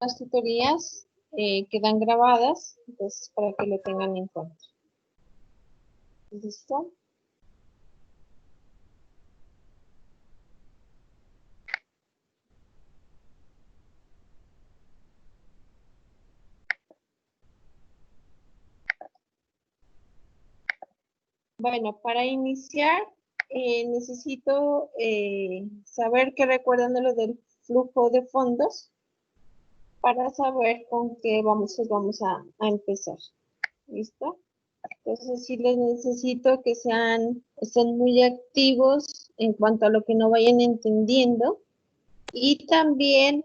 las tutorías quedan grabadas, entonces para que lo tengan en cuenta. ¿Listo? Bueno, para iniciar necesito saber qué recuerdan de lo del flujo de fondos para saber con qué vamos a empezar. ¿Listo? Entonces sí les necesito que estén muy activos en cuanto a lo que no vayan entendiendo y también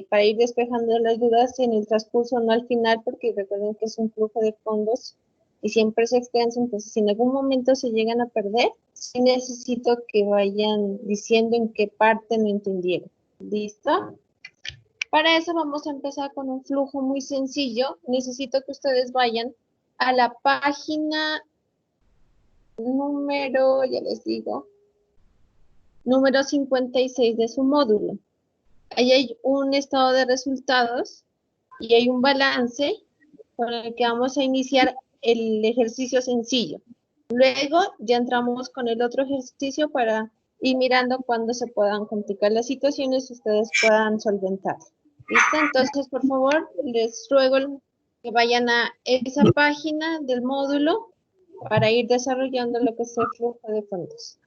para ir despejando las dudas en el transcurso, no al final, porque recuerden que es un flujo de fondos y siempre es extenso, entonces si en algún momento se llegan a perder, sí necesito que vayan diciendo en qué parte no entendieron. ¿Listo? Para eso vamos a empezar con un flujo muy sencillo. Necesito que ustedes vayan a la página número, ya les digo, número 56 de su módulo. Ahí hay un estado de resultados y hay un balance con el que vamos a iniciar el ejercicio sencillo. Luego ya entramos con el otro ejercicio para ir mirando cuándo se puedan complicar las situaciones y ustedes puedan solventar. ¿Listo? Entonces, por favor, les ruego que vayan a esa página del módulo para ir desarrollando lo que es el flujo de fondos.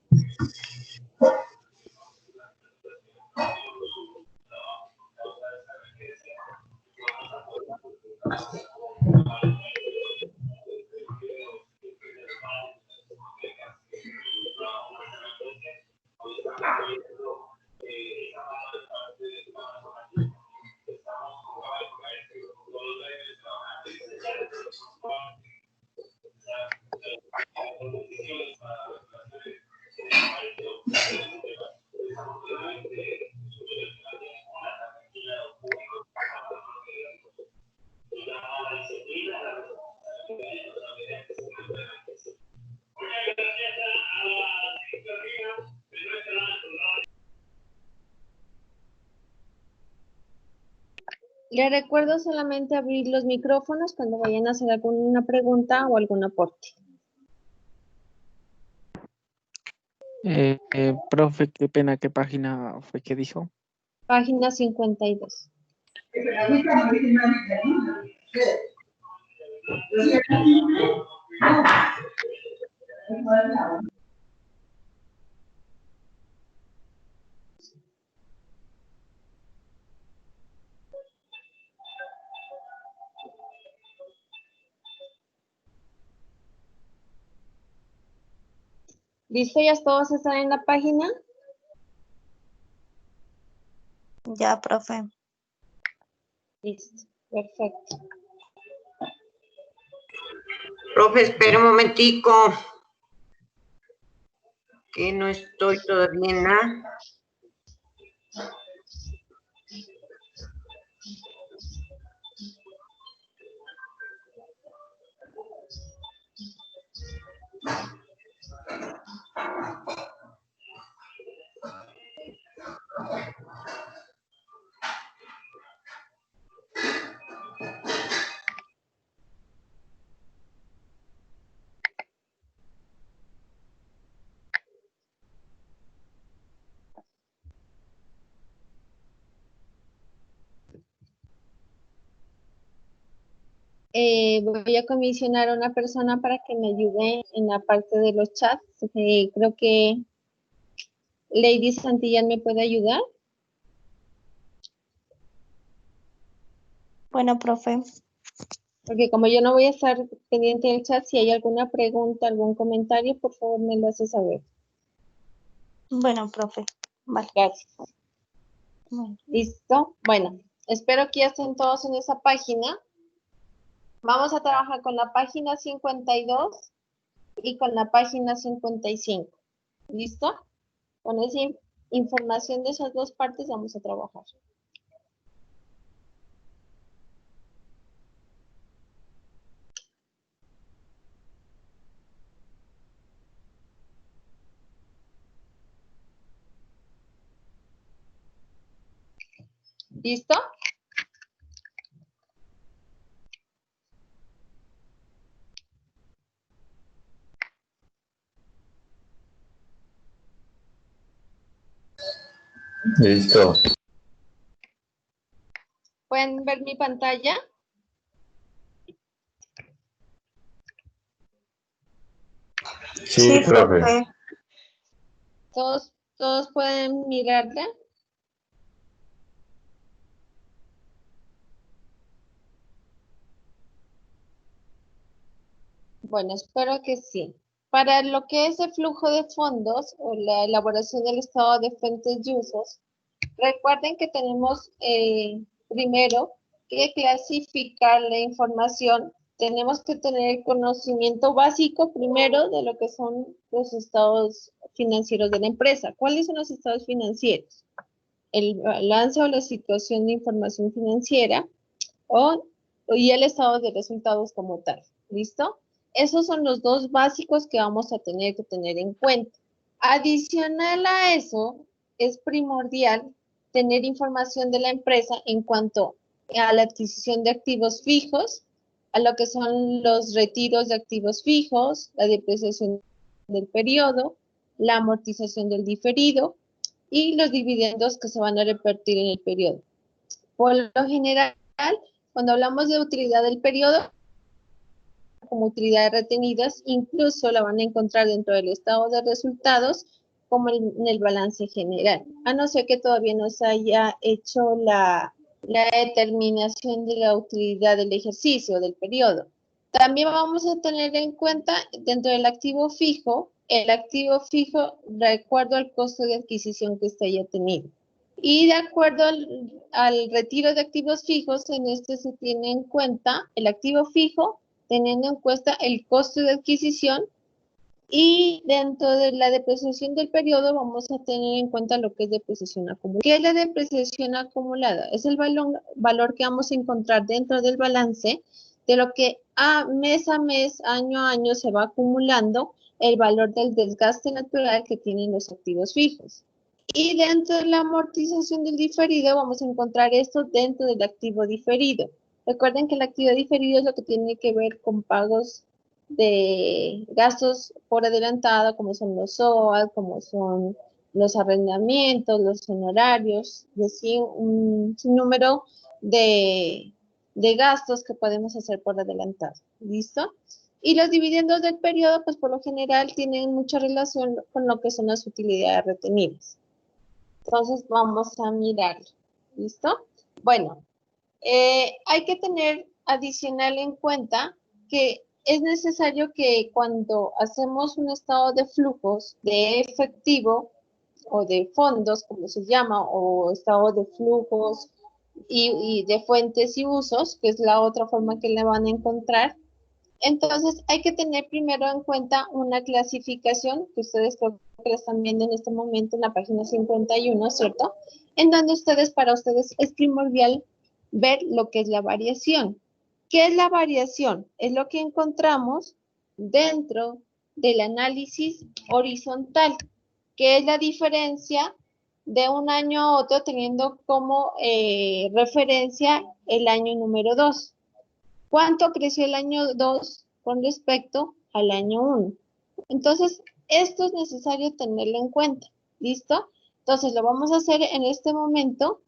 Les recuerdo solamente abrir los micrófonos cuando vayan a hacer alguna pregunta o algún aporte. Profe, qué pena, ¿qué página fue que dijo? Página 52. ¿Listo? ¿Ya todos están en la página? Ya, profe. Listo, perfecto. Profe, espera un momentico, que no estoy todavía en la... Voy a comisionar a una persona para que me ayude en la parte de los chats. Creo que Lady Santillán me puede ayudar. Bueno, profe. Porque como yo no voy a estar pendiente del chat, si hay alguna pregunta, algún comentario, por favor me lo hace saber. Bueno, profe. Vale. Gracias. Bueno. ¿Listo? Bueno, espero que ya estén todos en esa página. Vamos a trabajar con la página 52 y con la página 55. ¿Listo? Con esa información de esas dos partes vamos a trabajar. ¿Listo? Listo. ¿Pueden ver mi pantalla? Sí, profe. ¿Todos pueden mirarla? Bueno, espero que sí. Para lo que es el flujo de fondos o la elaboración del estado de fuentes y usos, recuerden que tenemos primero que clasificar la información. Tenemos que tener conocimiento básico primero de lo que son los estados financieros de la empresa. ¿Cuáles son los estados financieros? El balance o la situación de información financiera y el estado de resultados como tal. ¿Listo? Esos son los dos básicos que vamos a tener que tener en cuenta. Adicional a eso, es primordial tener información de la empresa en cuanto a la adquisición de activos fijos, a lo que son los retiros de activos fijos, la depreciación del periodo, la amortización del diferido y los dividendos que se van a repartir en el periodo. Por lo general, cuando hablamos de utilidad del periodo, como utilidades retenidas, incluso la van a encontrar dentro del estado de resultados como en el balance general, a no ser que todavía no se haya hecho la determinación de la utilidad del ejercicio, del periodo. También vamos a tener en cuenta dentro del activo fijo, el activo fijo de acuerdo al costo de adquisición que usted haya tenido. Y de acuerdo al retiro de activos fijos, en este se tiene en cuenta el activo fijo, teniendo en cuenta el costo de adquisición, y dentro de la depreciación del periodo vamos a tener en cuenta lo que es depreciación acumulada. ¿Qué es la depreciación acumulada? Es el valor que vamos a encontrar dentro del balance de lo que mes, año a año se va acumulando el valor del desgaste natural que tienen los activos fijos. Y dentro de la amortización del diferido vamos a encontrar esto dentro del activo diferido. Recuerden que el activo diferido es lo que tiene que ver con pagos de gastos por adelantado, como son los SOAT, como son los arrendamientos, los honorarios, y así un sinnúmero de gastos que podemos hacer por adelantado. ¿Listo? Y los dividendos del periodo, pues por lo general tienen mucha relación con lo que son las utilidades retenidas. Entonces vamos a mirarlo. ¿Listo? Bueno, hay que tener adicional en cuenta que es necesario que cuando hacemos un estado de flujos de efectivo o de fondos, como se llama, o estado de flujos y de fuentes y usos, que es la otra forma que le van a encontrar, entonces hay que tener primero en cuenta una clasificación que ustedes creo que la están viendo en este momento en la página 51, ¿cierto? En donde para ustedes es primordial ver lo que es la variación. ¿Qué es la variación? Es lo que encontramos dentro del análisis horizontal, que es la diferencia de un año a otro teniendo como referencia el año número 2. ¿Cuánto creció el año 2 con respecto al año 1? Entonces, esto es necesario tenerlo en cuenta. ¿Listo? Entonces, lo vamos a hacer en este momento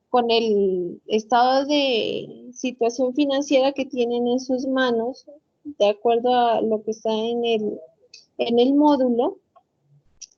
con el estado de situación financiera que tienen en sus manos, de acuerdo a lo que está en el módulo,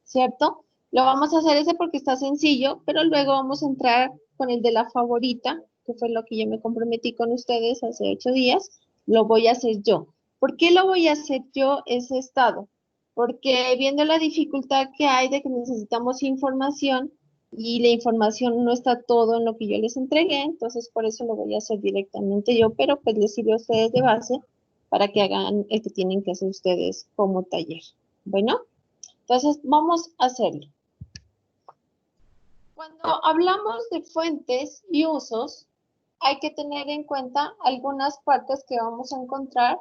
¿cierto? Lo vamos a hacer ese porque está sencillo, pero luego vamos a entrar con el de la favorita, que fue lo que yo me comprometí con ustedes hace 8 días, lo voy a hacer yo. ¿Por qué lo voy a hacer yo ese estado? Porque viendo la dificultad que hay de que necesitamos información y la información no está todo en lo que yo les entregué, entonces por eso lo voy a hacer directamente yo, pero pues les sirve a ustedes de base para que hagan el que tienen que hacer ustedes como taller. Bueno, entonces vamos a hacerlo. Cuando hablamos de fuentes y usos, hay que tener en cuenta algunas partes que vamos a encontrar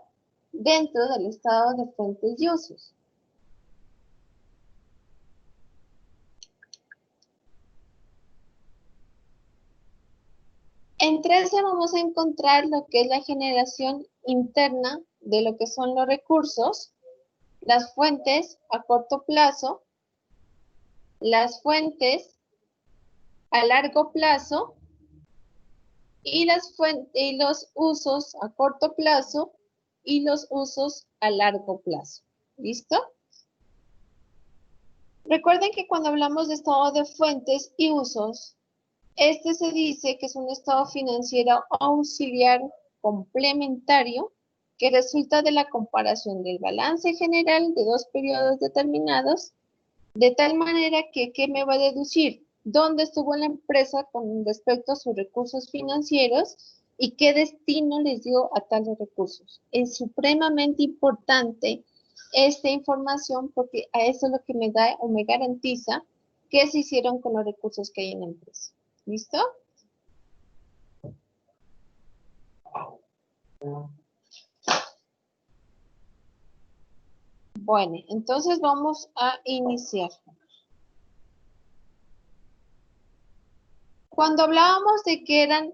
dentro del estado de fuentes y usos. En 13 vamos a encontrar lo que es la generación interna de lo que son los recursos, las fuentes a corto plazo, las fuentes a largo plazo y los usos a corto plazo y los usos a largo plazo. ¿Listo? Recuerden que cuando hablamos de estado de fuentes y usos, este se dice que es un estado financiero auxiliar complementario que resulta de la comparación del balance general de dos periodos determinados, de tal manera que, ¿qué me va a deducir? ¿Dónde estuvo la empresa con respecto a sus recursos financieros y qué destino les dio a tales recursos? Es supremamente importante esta información porque a eso es lo que me da o me garantiza qué se hicieron con los recursos que hay en la empresa. ¿Listo? Bueno, entonces vamos a iniciar. Cuando hablábamos de que eran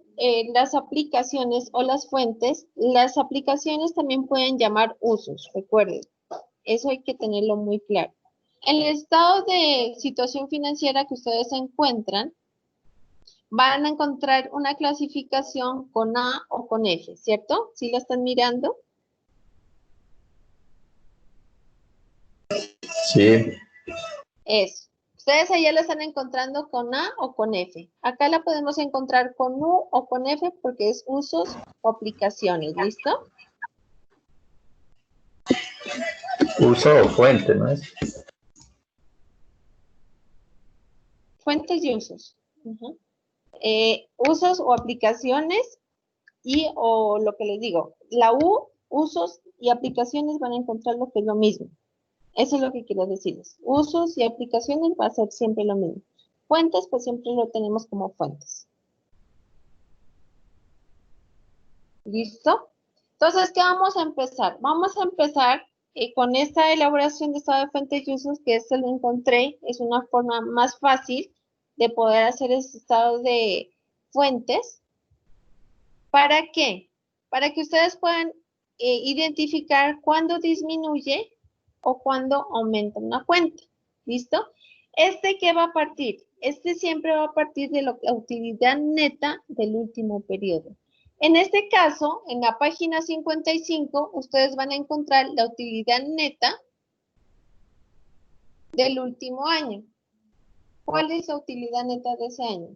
las aplicaciones o las fuentes, las aplicaciones también pueden llamar usos, recuerden. Eso hay que tenerlo muy claro. En el estado de situación financiera que ustedes se encuentran, van a encontrar una clasificación con A o con F, ¿cierto? ¿Sí la están mirando? Sí, Eso. Ustedes allá la están encontrando con A o con F. Acá la podemos encontrar con U o con F porque es usos o aplicaciones, ¿listo? uso o fuente, ¿no es? Fuentes y usos. Ujú. Usos o aplicaciones y o lo que les digo, la U, usos y aplicaciones van a encontrar lo que es lo mismo. Eso es lo que quiero decirles. Usos y aplicaciones va a ser siempre lo mismo. Fuentes, pues siempre lo tenemos como fuentes. ¿Listo? Entonces, ¿qué vamos a empezar? Vamos a empezar con esta elaboración de estado de fuentes y usos, que este lo encontré, es una forma más fácil de poder hacer ese estado de fuentes. ¿Para qué? Para que ustedes puedan identificar cuándo disminuye o cuándo aumenta una fuente. ¿Listo? ¿Qué va a partir? Siempre va a partir de la utilidad neta del último periodo. En este caso, en la página 55, ustedes van a encontrar la utilidad neta del último año. ¿Cuál es la utilidad neta de ese año?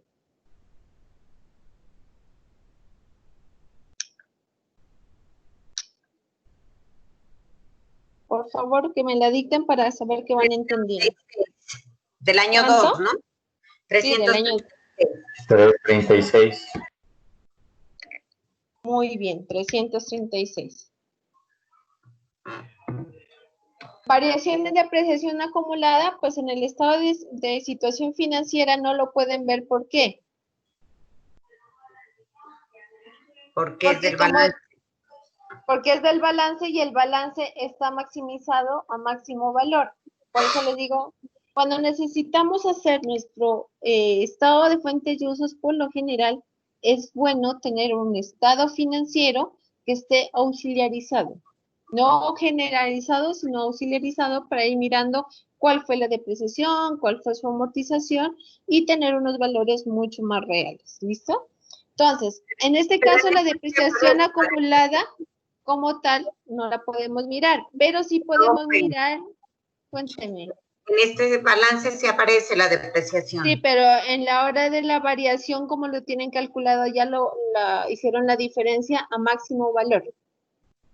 Por favor, que me la dicten para saber que van entendiendo. Del año ¿Cuánto? 2, ¿no? Sí, del año. 336. Muy bien, 336. Variaciones de apreciación acumulada, pues en el estado de situación financiera no lo pueden ver. ¿Por qué? Porque es del balance. Porque es del balance y el balance está maximizado a máximo valor. Por eso les digo, cuando necesitamos hacer nuestro estado de fuentes y usos, por lo general, es bueno tener un estado financiero que esté auxiliarizado. No generalizado, sino auxiliarizado para ir mirando cuál fue la depreciación, cuál fue su amortización y tener unos valores mucho más reales. ¿Listo? Entonces, en este caso, la depreciación acumulada como tal no la podemos mirar, pero sí podemos mirar, cuénteme. En este balance sí aparece la depreciación. Sí, pero en la hora de la variación, como lo tienen calculado, ya hicieron la diferencia a máximo valor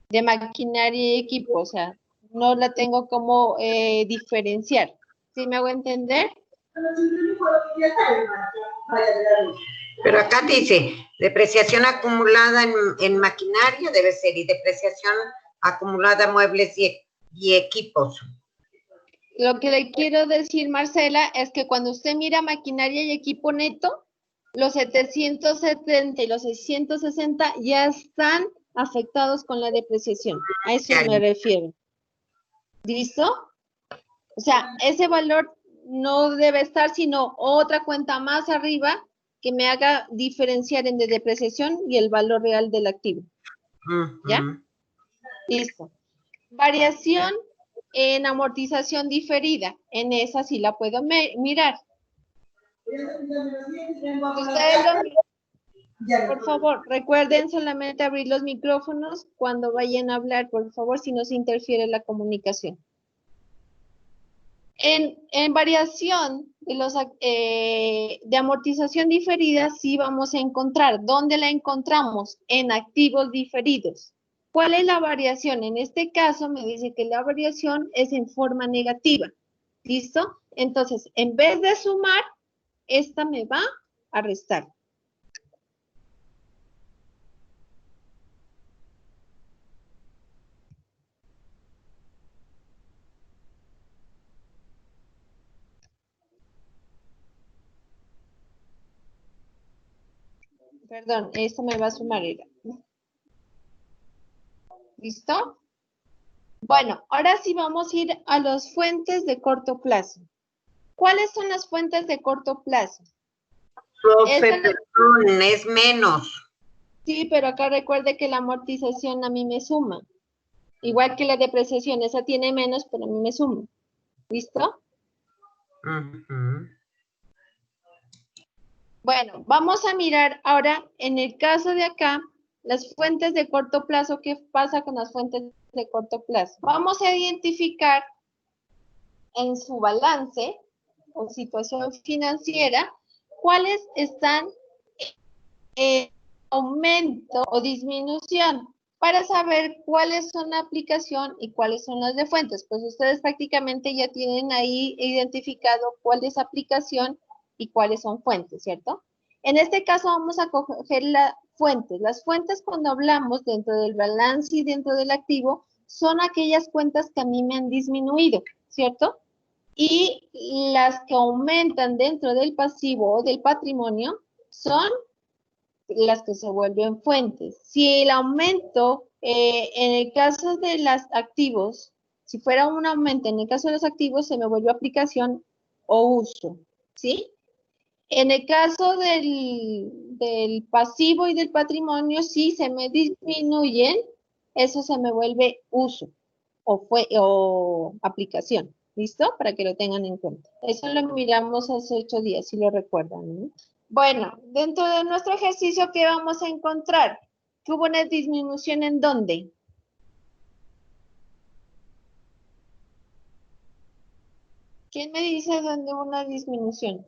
de maquinaria y equipo, o sea, no la tengo como diferenciar. ¿Sí me hago entender? Pero acá dice, depreciación acumulada en maquinaria debe ser y depreciación acumulada en muebles y equipos. Lo que le quiero decir, Marcela, es que cuando usted mira maquinaria y equipo neto, los 770 y los 660 ya están afectados con la depreciación. A eso me refiero. ¿Listo? O sea, ese valor no debe estar, sino otra cuenta más arriba que me haga diferenciar entre depreciación y el valor real del activo. ¿Ya? Listo. Variación en amortización diferida. En esa sí la puedo mirar. Ustedes por favor, recuerden solamente abrir los micrófonos cuando vayan a hablar, por favor, si no se interfiere la comunicación. En variación de amortización diferida, sí vamos a encontrar. ¿Dónde la encontramos? En activos diferidos. ¿Cuál es la variación? En este caso me dice que la variación es en forma negativa. ¿Listo? Entonces, en vez de sumar, esta me va a restar. Perdón, esto me va a sumar. ¿Listo? Bueno, ahora sí vamos a ir a las fuentes de corto plazo. ¿Cuáles son las fuentes de corto plazo? Profe, perdón, es menos. Sí, pero acá recuerde que la amortización a mí me suma. Igual que la depreciación, esa tiene menos, pero a mí me suma. ¿Listo? Ujú. Bueno, vamos a mirar ahora, en el caso de acá, las fuentes de corto plazo. ¿Qué pasa con las fuentes de corto plazo? Vamos a identificar en su balance o situación financiera cuáles están en aumento o disminución, para saber cuáles son la aplicación y cuáles son las de fuentes. Pues ustedes prácticamente ya tienen ahí identificado cuál es aplicación y cuáles son fuentes, ¿cierto? En este caso vamos a coger las fuentes. Las fuentes, cuando hablamos dentro del balance y dentro del activo, son aquellas cuentas que a mí me han disminuido, ¿cierto? Y las que aumentan dentro del pasivo o del patrimonio son las que se vuelven fuentes. Si el aumento, en el caso de los activos, si fuera un aumento en el caso de los activos, se me vuelve aplicación o uso, ¿sí? En el caso del pasivo y del patrimonio, si se me disminuyen, eso se me vuelve uso o aplicación. ¿Listo? Para que lo tengan en cuenta. Eso lo miramos hace 8 días, si lo recuerdan, ¿no? Bueno, dentro de nuestro ejercicio, ¿qué vamos a encontrar? ¿Que hubo una disminución en dónde? ¿Quién me dice dónde hubo una disminución?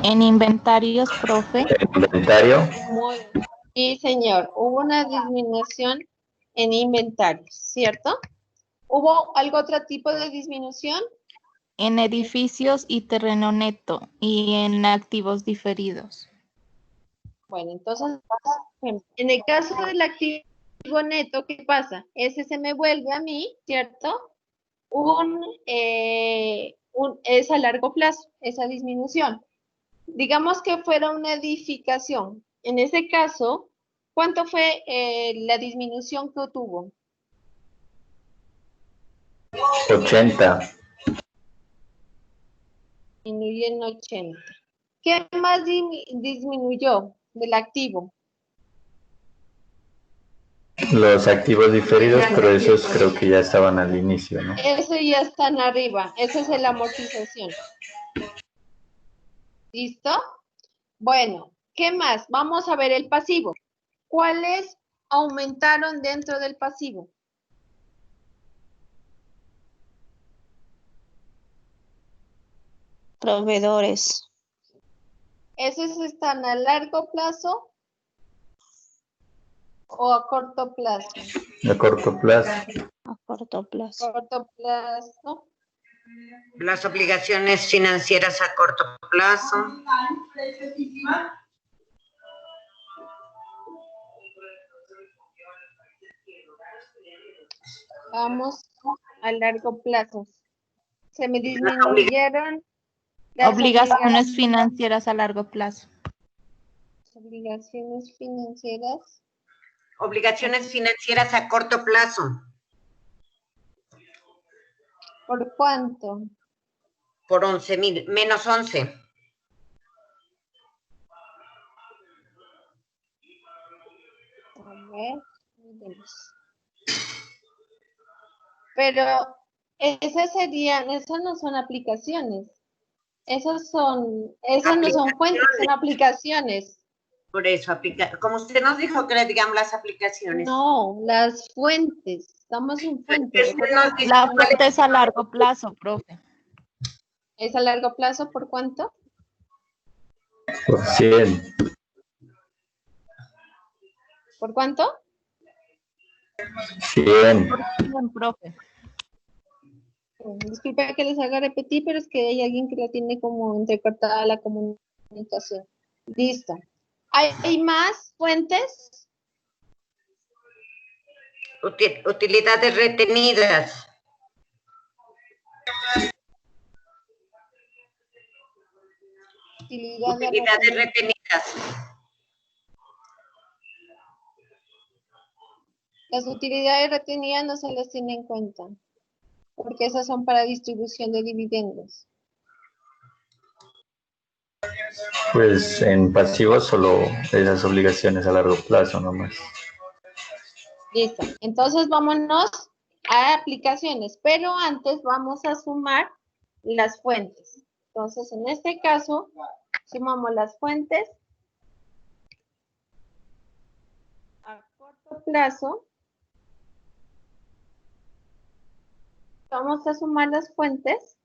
En inventarios, profe. Inventario. Muy bien. Sí, señor. Hubo una disminución en inventarios, ¿cierto? ¿Hubo algún otro tipo de disminución? En edificios y terreno neto y en activos diferidos. Bueno, entonces, en el caso del activo neto, ¿qué pasa? Ese se me vuelve a mí, ¿cierto? Es a largo plazo, esa disminución. Digamos que fuera una edificación. En ese caso, ¿cuánto fue la disminución que tuvo? 80. Disminuyó en 80. ¿Qué más disminuyó del activo? Los activos diferidos, pero esos creo que ya estaban al inicio, ¿no? Eso ya están arriba, esa es la amortización. ¿Listo? Bueno, ¿qué más? Vamos a ver el pasivo. ¿Cuáles aumentaron dentro del pasivo? Proveedores. ¿Esos están a largo plazo o a corto plazo? A corto plazo. A corto plazo. Corto plazo. Las obligaciones financieras a corto plazo. Vamos a largo plazo. Se me disminuyeron las Obligaciones financieras a largo plazo. obligaciones financieras. Obligaciones financieras a corto plazo. ¿Por cuánto? Por 11,000, menos 11. A ver, miremos. Pero esas no son aplicaciones. Esas no son fuentes, son aplicaciones. Por eso, como usted nos dijo que le digamos las aplicaciones. No, las fuentes. Estamos en fuentes. Usted nos dice La cuál fuente es a largo plazo, profe. ¿Es a largo plazo? ¿Por cuánto? Por 100. ¿Por cuánto? 100. Bien, profe. Disculpe que les haga repetir, pero es que hay alguien que la tiene como entrecortada la comunicación. Listo. ¿Hay más fuentes? Utilidades retenidas. Utilidades retenidas. Las utilidades retenidas no se las tiene en cuenta, porque esas son para distribución de dividendos. Pues en pasivos solo esas obligaciones a largo plazo nomás. Listo. Entonces vámonos a aplicaciones, pero antes vamos a sumar las fuentes. Entonces, en este caso, sumamos las fuentes a corto plazo. Vamos a sumar las fuentes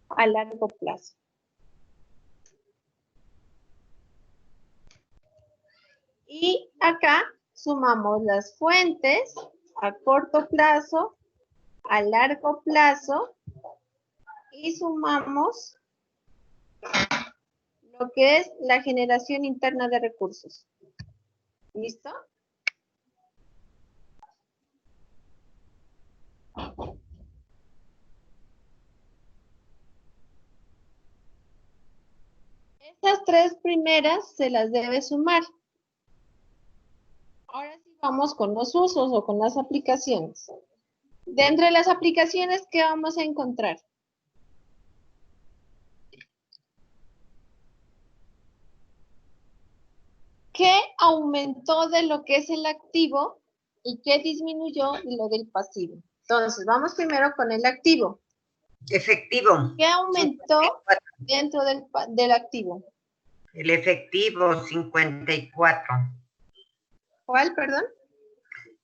a largo plazo. Y acá sumamos las fuentes a corto plazo, a largo plazo, y sumamos lo que es la generación interna de recursos. ¿Listo? Estas tres primeras se las debe sumar. Ahora sí vamos con los usos o con las aplicaciones. Dentro de las aplicaciones, ¿qué vamos a encontrar? ¿Qué aumentó de lo que es el activo y qué disminuyó de lo del pasivo? Entonces, vamos primero con el activo. Efectivo. ¿Qué aumentó dentro del activo? El efectivo, 54. ¿Cuál, perdón?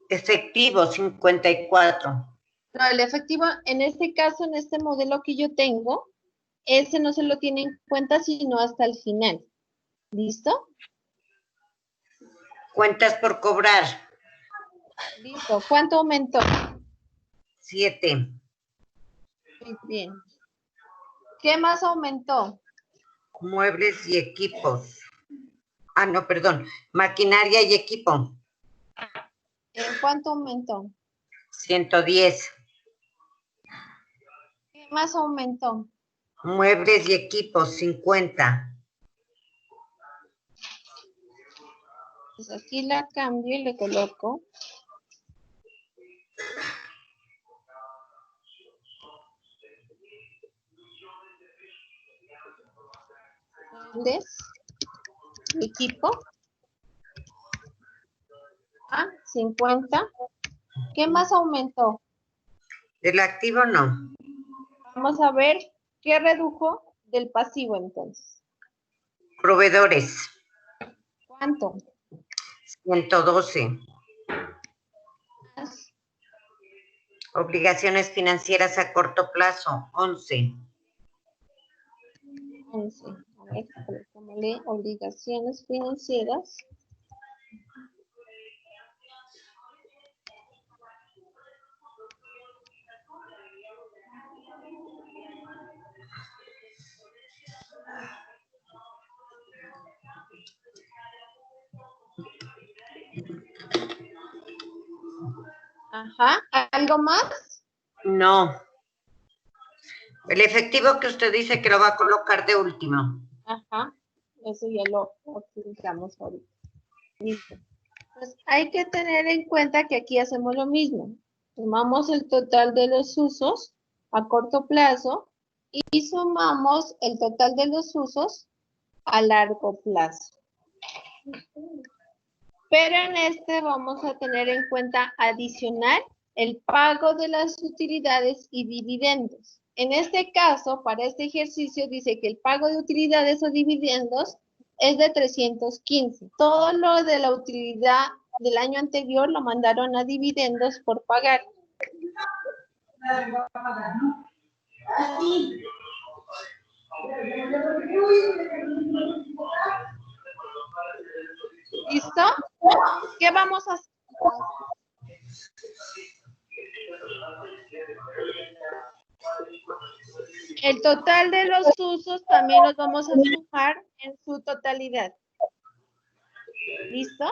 Efectivo, 54. No, el efectivo, en este caso, en este modelo que yo tengo, ese no se lo tiene en cuenta sino hasta el final. ¿Listo? Cuentas por cobrar, Listo. ¿Cuánto aumentó? 7. Muy bien. ¿Qué más aumentó? Muebles y equipos. Ah, no, perdón. Maquinaria y equipo, ¿En cuánto aumentó? 110. ¿Qué más aumentó? Muebles y equipos, 50. Pues aquí la cambio y le coloco. Muebles, equipo. 50. ¿Qué más aumentó? El activo no. Vamos a ver qué redujo del pasivo entonces. Proveedores, ¿Cuánto? 112. Obligaciones financieras a corto plazo, 11. 11. A ver, colocémosle obligaciones financieras. Ajá. ¿Algo más? No. El efectivo que usted dice que lo va a colocar de último. Ajá. Eso ya lo utilizamos ahorita. Listo. Pues hay que tener en cuenta que aquí hacemos lo mismo. Sumamos el total de los usos a corto plazo y sumamos el total de los usos a largo plazo. Pero en este vamos a tener en cuenta adicional el pago de las utilidades y dividendos. En este caso, para este ejercicio, dice que el pago de utilidades o dividendos es de 315. Todo lo de la utilidad del año anterior lo mandaron a dividendos por pagar. ¿Listo? ¿Qué vamos a hacer? El total de los usos también los vamos a sumar en su totalidad. ¿Listo?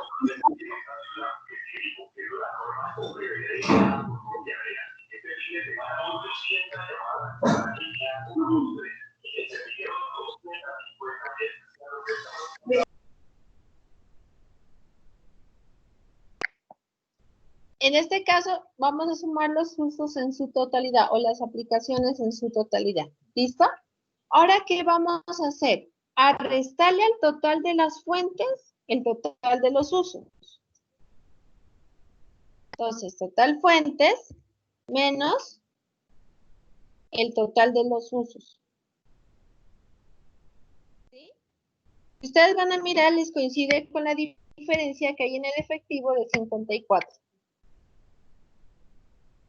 En este caso, vamos a sumar los usos en su totalidad o las aplicaciones en su totalidad. ¿Listo? Ahora, ¿qué vamos a hacer? A restarle al total de las fuentes el total de los usos. Entonces, total fuentes menos el total de los usos. ¿Sí? Ustedes van a mirar, les coincide con la diferencia que hay en el efectivo de 54.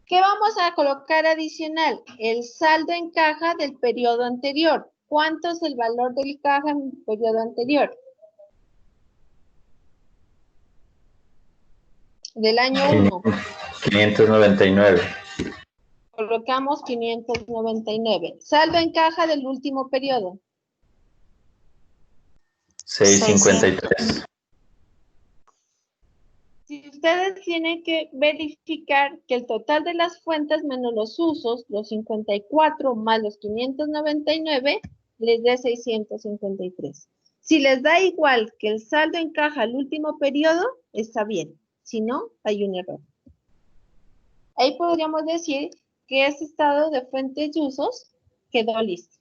¿Qué vamos a colocar adicional? El saldo en caja del periodo anterior. ¿Cuánto es el valor del caja en el periodo anterior? Del año 1. 599. Colocamos 599. Saldo en caja del último periodo. 653. Si ustedes tienen que verificar que el total de las fuentes menos los usos, los 54 más los 599, les dé 653. Si les da igual que el saldo en caja al último periodo, está bien. Si no, hay un error. Ahí podríamos decir que ese estado de fuentes y usos quedó listo.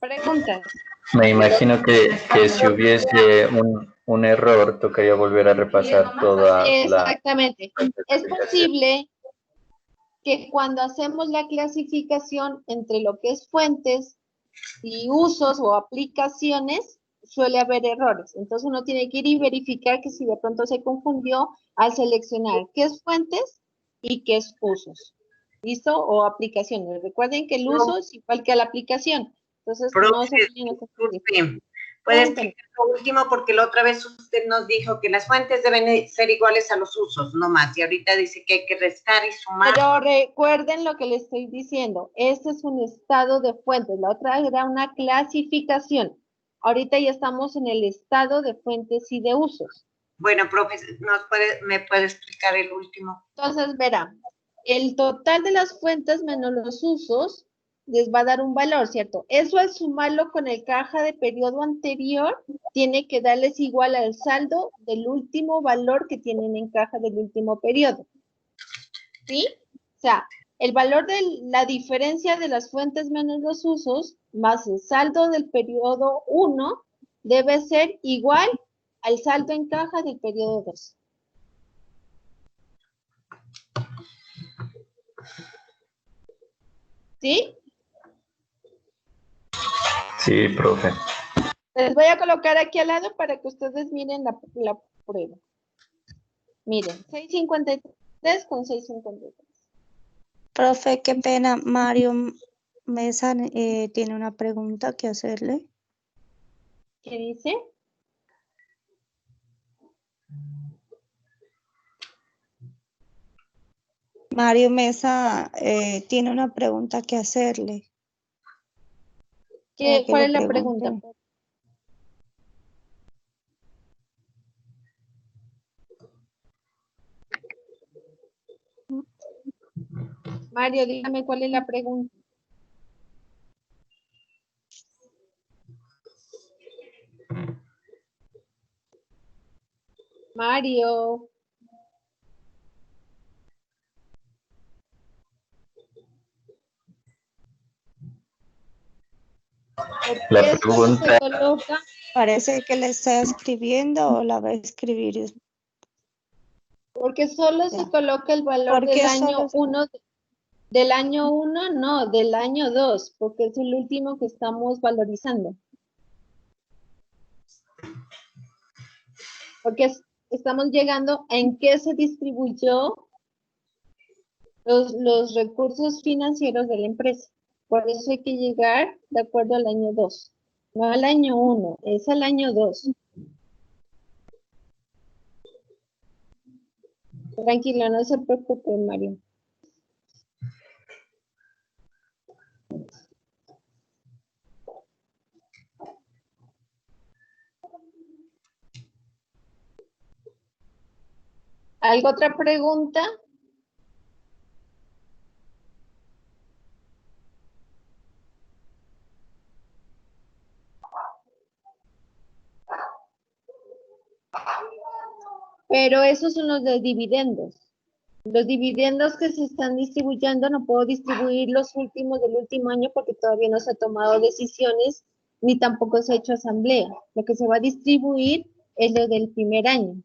Preguntas. Me imagino que si hubiese un error, tocaría volver a repasar toda la... Exactamente. Es posible que cuando hacemos la clasificación entre lo que es fuentes y usos o aplicaciones, suele haber errores. Entonces uno tiene que ir y verificar que si de pronto se confundió al seleccionar qué es fuentes y qué es usos. ¿Listo? O aplicaciones. Recuerden que el uso es igual que a la aplicación. Entonces, no se vayan a confundir. Puede explicar lo último porque la otra vez usted nos dijo que las fuentes deben ser iguales a los usos, no más. Y ahorita dice que hay que restar y sumar. Pero recuerden lo que le estoy diciendo. Este es un estado de fuentes. La otra era una clasificación. Ahorita ya estamos en el estado de fuentes y de usos. Bueno, profe, ¿me puede explicar el último? Entonces, verán, el total de las fuentes menos los usos les va a dar un valor, ¿cierto? Eso al sumarlo con el caja de periodo anterior, tiene que darles igual al saldo del último valor que tienen en caja del último periodo. ¿Sí? O sea, el valor de la diferencia de las fuentes menos los usos más el saldo del periodo 1 debe ser igual al saldo en caja del periodo 2. ¿Sí? Sí, profe. Les voy a colocar aquí al lado para que ustedes miren la prueba. Miren, 653 con 653. Profe, qué pena. Mario Mesa tiene una pregunta que hacerle. ¿Qué dice? Mario Mesa tiene una pregunta que hacerle. ¿Cuál es la pregunta? Mario, dígame cuál es la pregunta. Mario. La pregunta... Parece que le está escribiendo o la va a escribir. Porque solo se coloca el valor ¿Por qué del año solo 1, del año 1, no, del año 2, porque es el último que estamos valorizando. Porque estamos llegando a en qué se distribuyó los recursos financieros de la empresa. Por eso hay que llegar de acuerdo al año 2, no al año 1, es al año 2. Tranquilo, no se preocupe, Mario. ¿Algo otra pregunta? Pero esos son los de dividendos. Los dividendos que se están distribuyendo no puedo distribuir los últimos del último año porque todavía no se ha tomado decisiones ni tampoco se ha hecho asamblea. Lo que se va a distribuir es lo del primer año.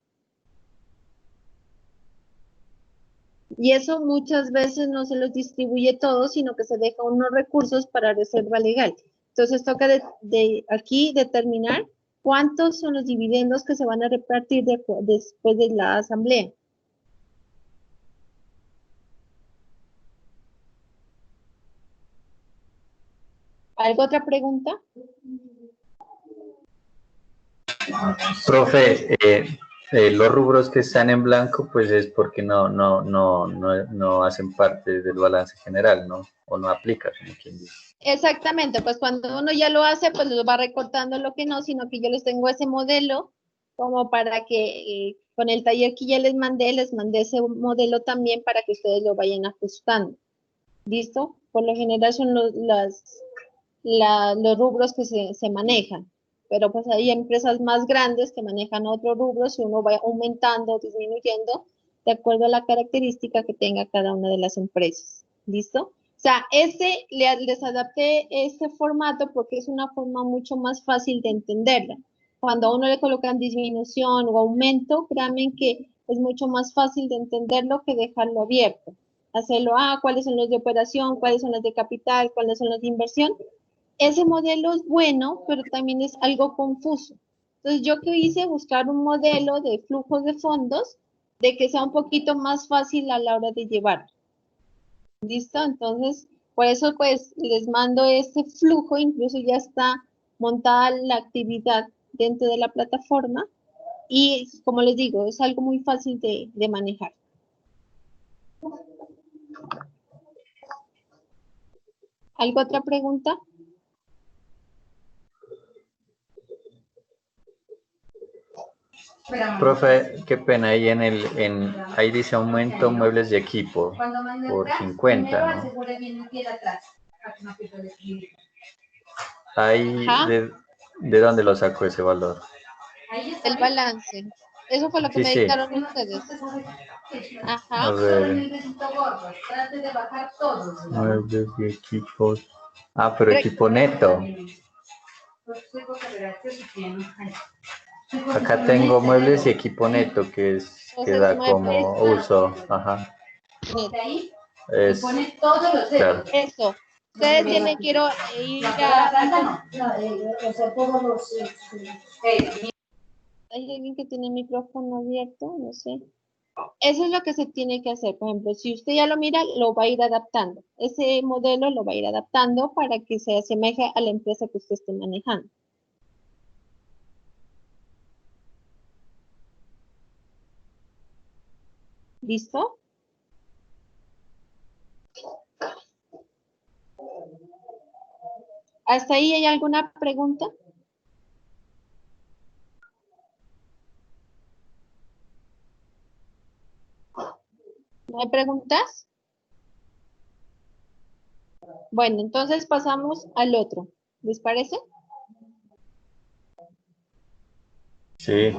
Y eso muchas veces no se los distribuye todos, sino que se deja unos recursos para reserva legal. Entonces toca de aquí determinar cuántos son los dividendos que se van a repartir después de la asamblea. ¿Algo otra pregunta? Profe, los rubros que están en blanco, pues es porque no hacen parte del balance general, ¿no? O no aplica, como quien dice. Exactamente, pues cuando uno ya lo hace, pues lo va recortando lo que no, sino que yo les tengo ese modelo como para que con el taller que ya les mandé ese modelo también para que ustedes lo vayan ajustando. ¿Listo? Por lo general son los rubros que se manejan, pero pues hay empresas más grandes que manejan otros rubros y uno va aumentando o disminuyendo de acuerdo a la característica que tenga cada una de las empresas. ¿Listo? O sea, les adapté este formato porque es una forma mucho más fácil de entenderla. Cuando a uno le colocan disminución o aumento, créanme que es mucho más fácil de entenderlo que dejarlo abierto. Hacerlo, cuáles son los de operación, cuáles son los de capital, cuáles son los de inversión. Ese modelo es bueno, pero también es algo confuso. Entonces, ¿yo qué hice? Buscar un modelo de flujos de fondos de que sea un poquito más fácil a la hora de llevar. ¿Listo? Entonces, por eso pues les mando este flujo, incluso ya está montada la actividad dentro de la plataforma y como les digo, es algo muy fácil de manejar. ¿Algo otra pregunta? Profe, qué pena, ahí ahí dice aumento muebles de equipo por 50, ¿no? Ahí, ¿de dónde lo sacó ese valor? El balance. Eso fue lo que me Sí. dictaron ustedes. Ajá. A ver. Muebles y equipos. Pero equipo neto. Acá tengo muebles y equipo neto que da como uso. Ajá. Es, claro. Eso. Ustedes tienen que ir a... Hay alguien que tiene el micrófono abierto, no sé. Eso es lo que se tiene que hacer. Por ejemplo, si usted ya lo mira, lo va a ir adaptando. Ese modelo lo va a ir adaptando para que se asemeje a la empresa que usted esté manejando. ¿Listo? ¿Hasta ahí hay alguna pregunta? ¿No hay preguntas? Bueno, entonces pasamos al otro. ¿Les parece? Sí.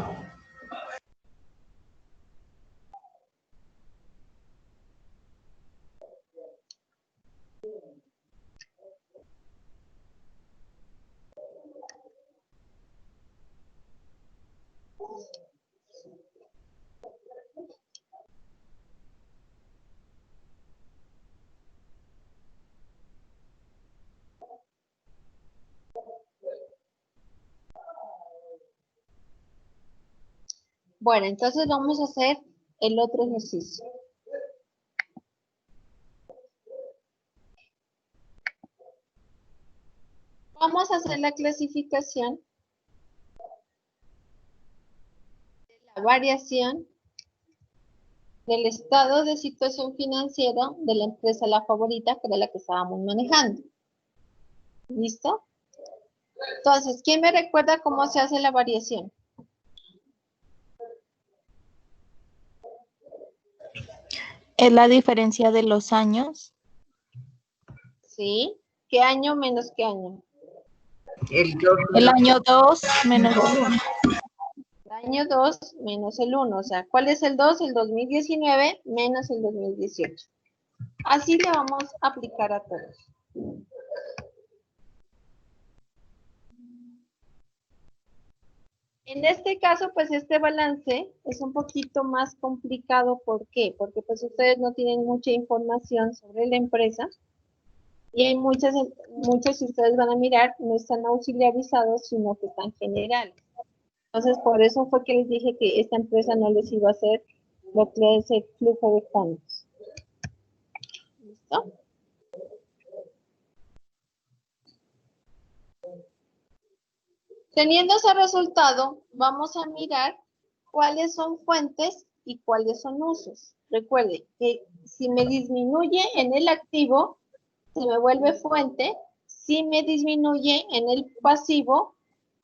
Bueno, entonces vamos a hacer el otro ejercicio. Vamos a hacer la clasificación de la variación del estado de situación financiero de la empresa La Favorita, que era la que estábamos manejando. ¿Listo? Entonces, ¿quién me recuerda cómo se hace la variación? Es la diferencia de los años. ¿Sí? ¿Qué año menos qué año? El año 2 menos el 1. El año 2 menos el 1. O sea, ¿cuál es el 2? El 2019 menos el 2018. Así le vamos a aplicar a todos. En este caso, pues este balance es un poquito más complicado. ¿Por qué? Porque pues ustedes no tienen mucha información sobre la empresa y hay muchos si ustedes van a mirar, no están auxiliarizados, sino que están generales. Entonces, por eso fue que les dije que esta empresa no les iba a hacer lo que es el flujo de fondos. ¿Listo? Teniendo ese resultado, vamos a mirar cuáles son fuentes y cuáles son usos. Recuerde que si me disminuye en el activo, se me vuelve fuente. Si me disminuye en el pasivo,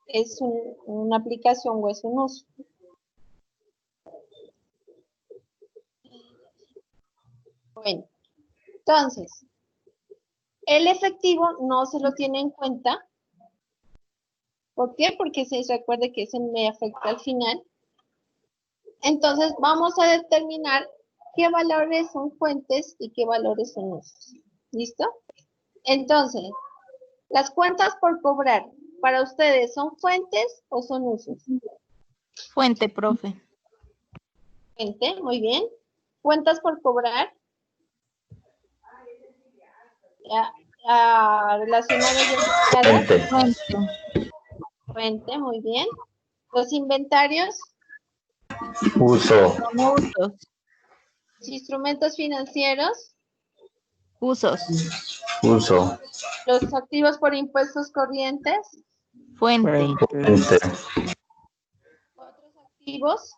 es una aplicación o es un uso. Bueno, entonces, el efectivo no se lo tiene en cuenta. ¿Por qué? Porque se recuerde que ese me afecta al final. Entonces, vamos a determinar qué valores son fuentes y qué valores son usos. ¿Listo? Entonces, las cuentas por cobrar, ¿para ustedes son fuentes o son usos? Fuente, profe. Fuente, muy bien. Cuentas por cobrar. Relacionadas y asociadas. Fuente. Fuente, muy bien. Los inventarios. Uso. Son usos. Instrumentos financieros. Usos. Uso. Los activos por impuestos corrientes. Fuente. Fuente. Otros activos.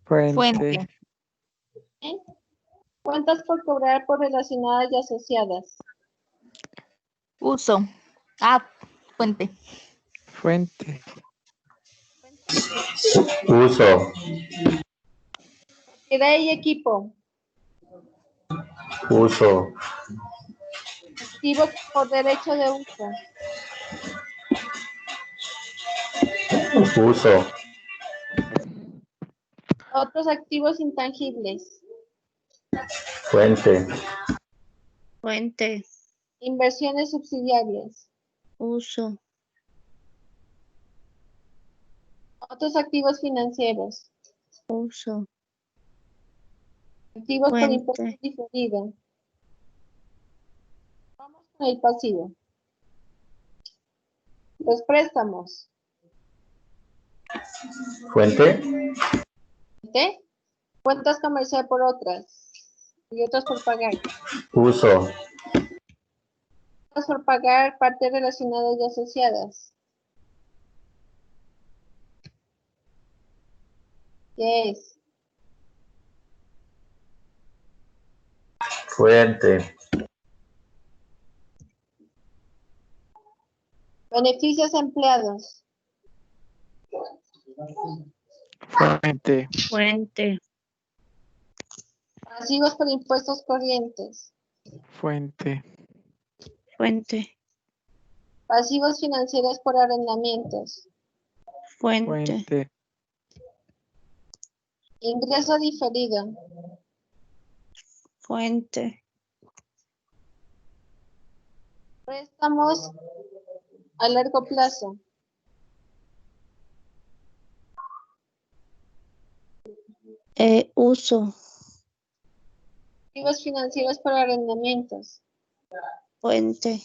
Fuente. ¿Eh? Cuentas por cobrar por relacionadas y asociadas. Uso. Fuente. Fuente. Uso. Propiedad y equipo. Uso. Activos por derecho de uso. Uso. Otros activos intangibles. Fuente. Fuente. Inversiones subsidiarias. Uso. Otros activos financieros. Uso. Activos por impuestos Fuente. diferidos. Vamos con el pasivo. Los préstamos. Fuente. ¿Sí? Cuentas comercial por otras. Y otras por pagar. Uso. Otras por pagar, partes relacionadas y asociadas. ¿Qué es? Fuente. Beneficios a empleados. Fuente. Fuente. Pasivos por impuestos corrientes. Fuente. Fuente. Pasivos financieros por arrendamientos. Fuente. Fuente. Ingreso diferido. Fuente. Préstamos a largo plazo. Uso. Activos financieros por arrendamientos. Fuente.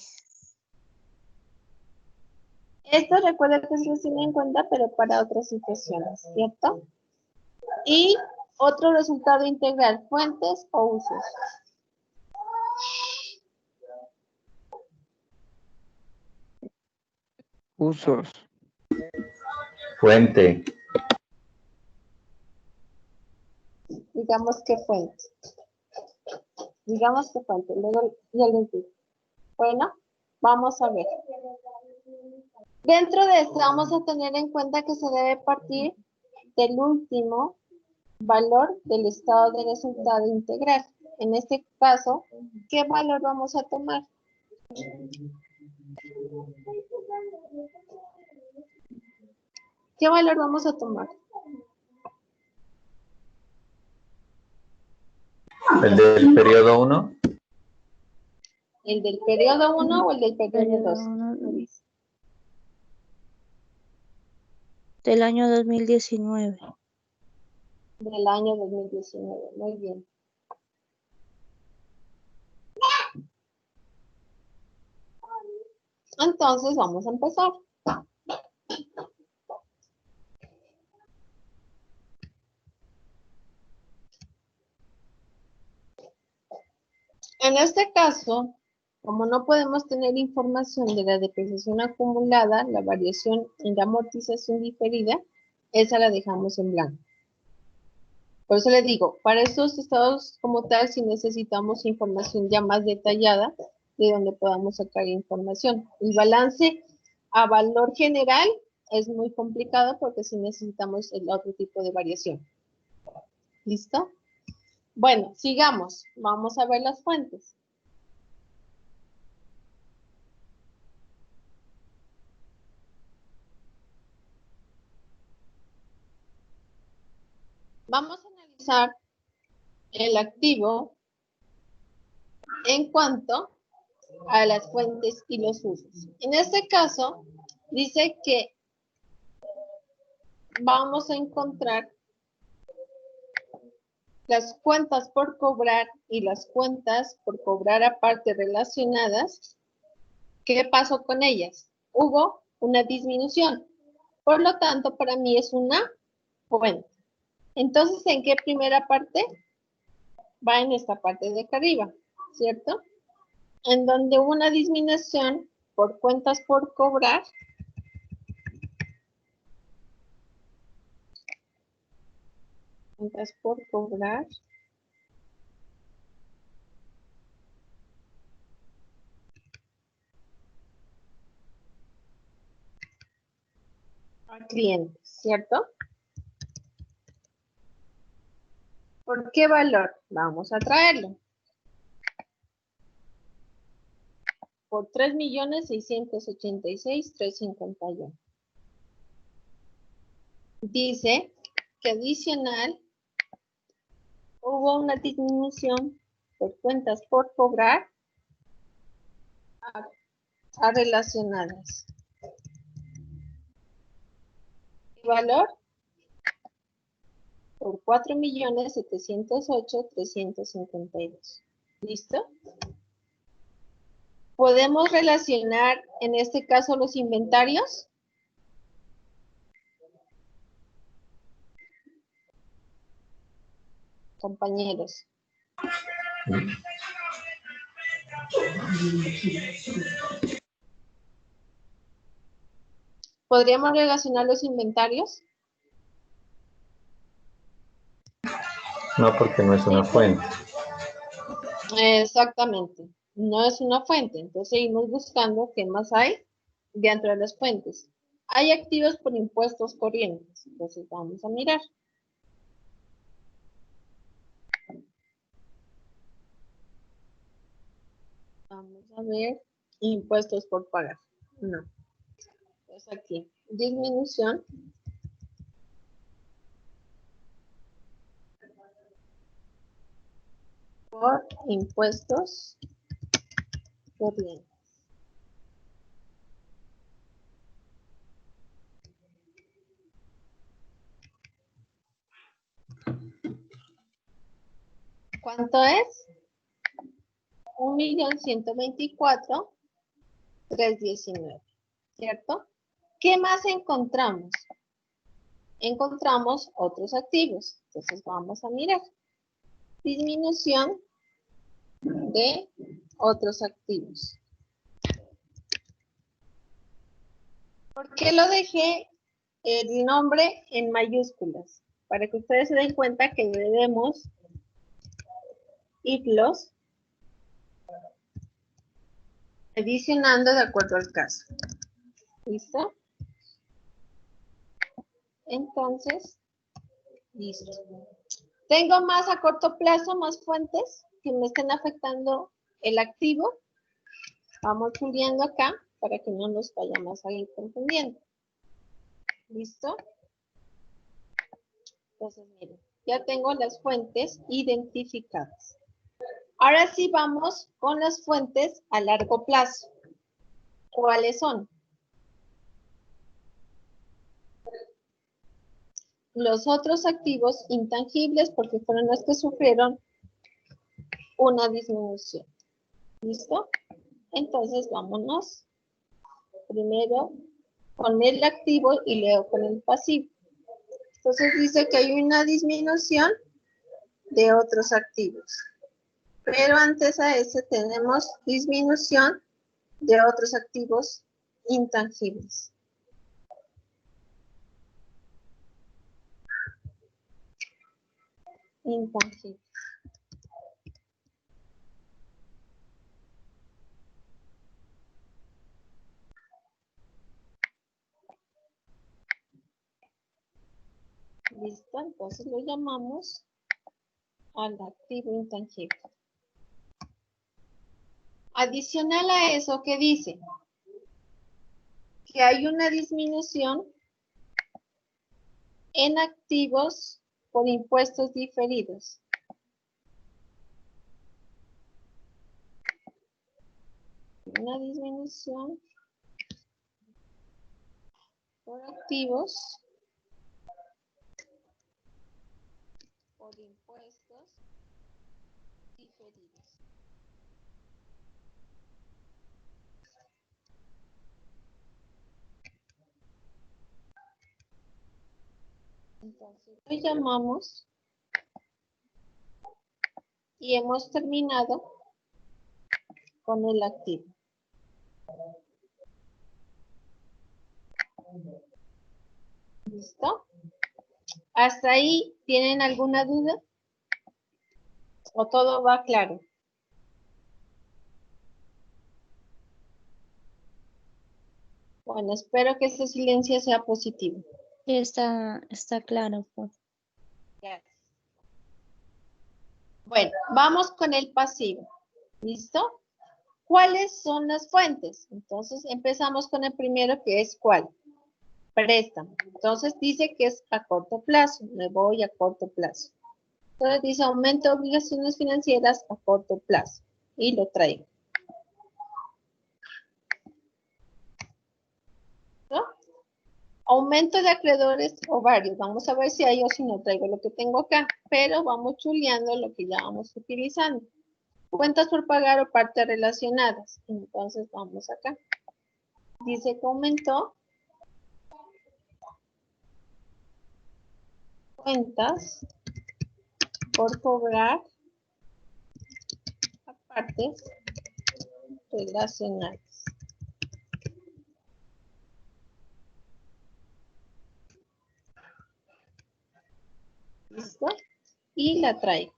Esto recuerda que se los tiene en cuenta, pero para otras situaciones, ¿cierto? Y otro resultado integral, fuentes o usos. Usos. Fuente. Digamos que fuente. Digamos que fuente. Luego ya les digo. Bueno, vamos a ver. Dentro de esto vamos a tener en cuenta que se debe partir del último valor del estado de resultado integral. En este caso, ¿qué valor vamos a tomar? ¿Qué valor vamos a tomar? El del periodo 1. ¿El del periodo 1 o el del periodo 2? Del año 2019. Del año 2019, muy bien. Entonces vamos a empezar. En este caso, como no podemos tener información de la depreciación acumulada, la variación en la amortización diferida, esa la dejamos en blanco. Por eso le digo, para estos estados como tal, si necesitamos información ya más detallada, de donde podamos sacar información. El balance a valor general es muy complicado porque si necesitamos el otro tipo de variación. ¿Listo? Bueno, sigamos. Vamos a ver las fuentes. Vamos a analizar el activo en cuanto a las fuentes y los usos. En este caso, dice que vamos a encontrar las cuentas por cobrar y las cuentas por cobrar aparte relacionadas. ¿Qué pasó con ellas? Hubo una disminución. Por lo tanto, para mí es una fuente. Entonces, ¿en qué primera parte? Va en esta parte de acá arriba, ¿cierto? En donde hubo una disminución por cuentas por cobrar. Cuentas por cobrar. A clientes, ¿cierto? ¿Por qué valor? Vamos a traerlo. Por 3.686.351. Dice que adicional hubo una disminución por cuentas por cobrar a relacionadas. ¿Qué valor? Por 4.708.352. ¿Listo? ¿Podemos relacionar en este caso los inventarios? Compañeros. ¿Podríamos relacionar los inventarios? No, porque no es una fuente. Exactamente. No es una fuente. Entonces seguimos buscando qué más hay dentro de las fuentes. Hay activos por impuestos corrientes. Entonces vamos a mirar. Vamos a ver impuestos por pagar. No. Pues aquí, disminución. Por impuestos corrientes. ¿Cuánto es? 1.124.319, ¿cierto? ¿Qué más encontramos? encontramos otros activos. Entonces vamos a mirar. Disminución de otros activos. ¿Por qué lo dejé el nombre en mayúsculas? Para que ustedes se den cuenta que debemos irlos adicionando de acuerdo al caso. ¿Listo? Entonces, listo. Tengo más a corto plazo, más fuentes que me estén afectando el activo. Vamos subiendo acá para que no nos vayamos a ir confundiendo. ¿Listo? Entonces, miren, ya tengo las fuentes identificadas. Ahora sí vamos con las fuentes a largo plazo. ¿Cuáles son? Los otros activos intangibles, porque fueron los que sufrieron una disminución. ¿Listo? Entonces, vámonos primero con el activo y luego con el pasivo. Entonces, dice que hay una disminución de otros activos. Pero antes a ese tenemos disminución de otros activos intangibles. Intangibles. Listo, entonces lo llamamos al activo intangible. Adicional a eso, ¿qué dice? Que hay una disminución en activos por impuestos diferidos. Una disminución por activos por impuestos diferidos. Entonces lo llamamos y hemos terminado con el activo. ¿Listo? ¿Hasta ahí tienen alguna duda? ¿O todo va claro? Bueno, espero que ese silencio sea positivo. Está claro, pues. Gracias. Bueno, vamos con el pasivo. ¿Listo? ¿Cuáles son las fuentes? Entonces empezamos con el primero, que es ¿cuál? Préstamo. Entonces dice que es a corto plazo. Me voy a corto plazo. Entonces dice aumento de obligaciones financieras a corto plazo. Y lo traigo. ¿No? Aumento de acreedores o varios. Vamos a ver si hay o si no traigo lo que tengo acá. Pero vamos chuleando lo que ya vamos utilizando. Cuentas por pagar o partes relacionadas. Entonces vamos acá. Dice que aumentó. Cuentas por cobrar a partes relacionadas. ¿Listo? Y la traigo.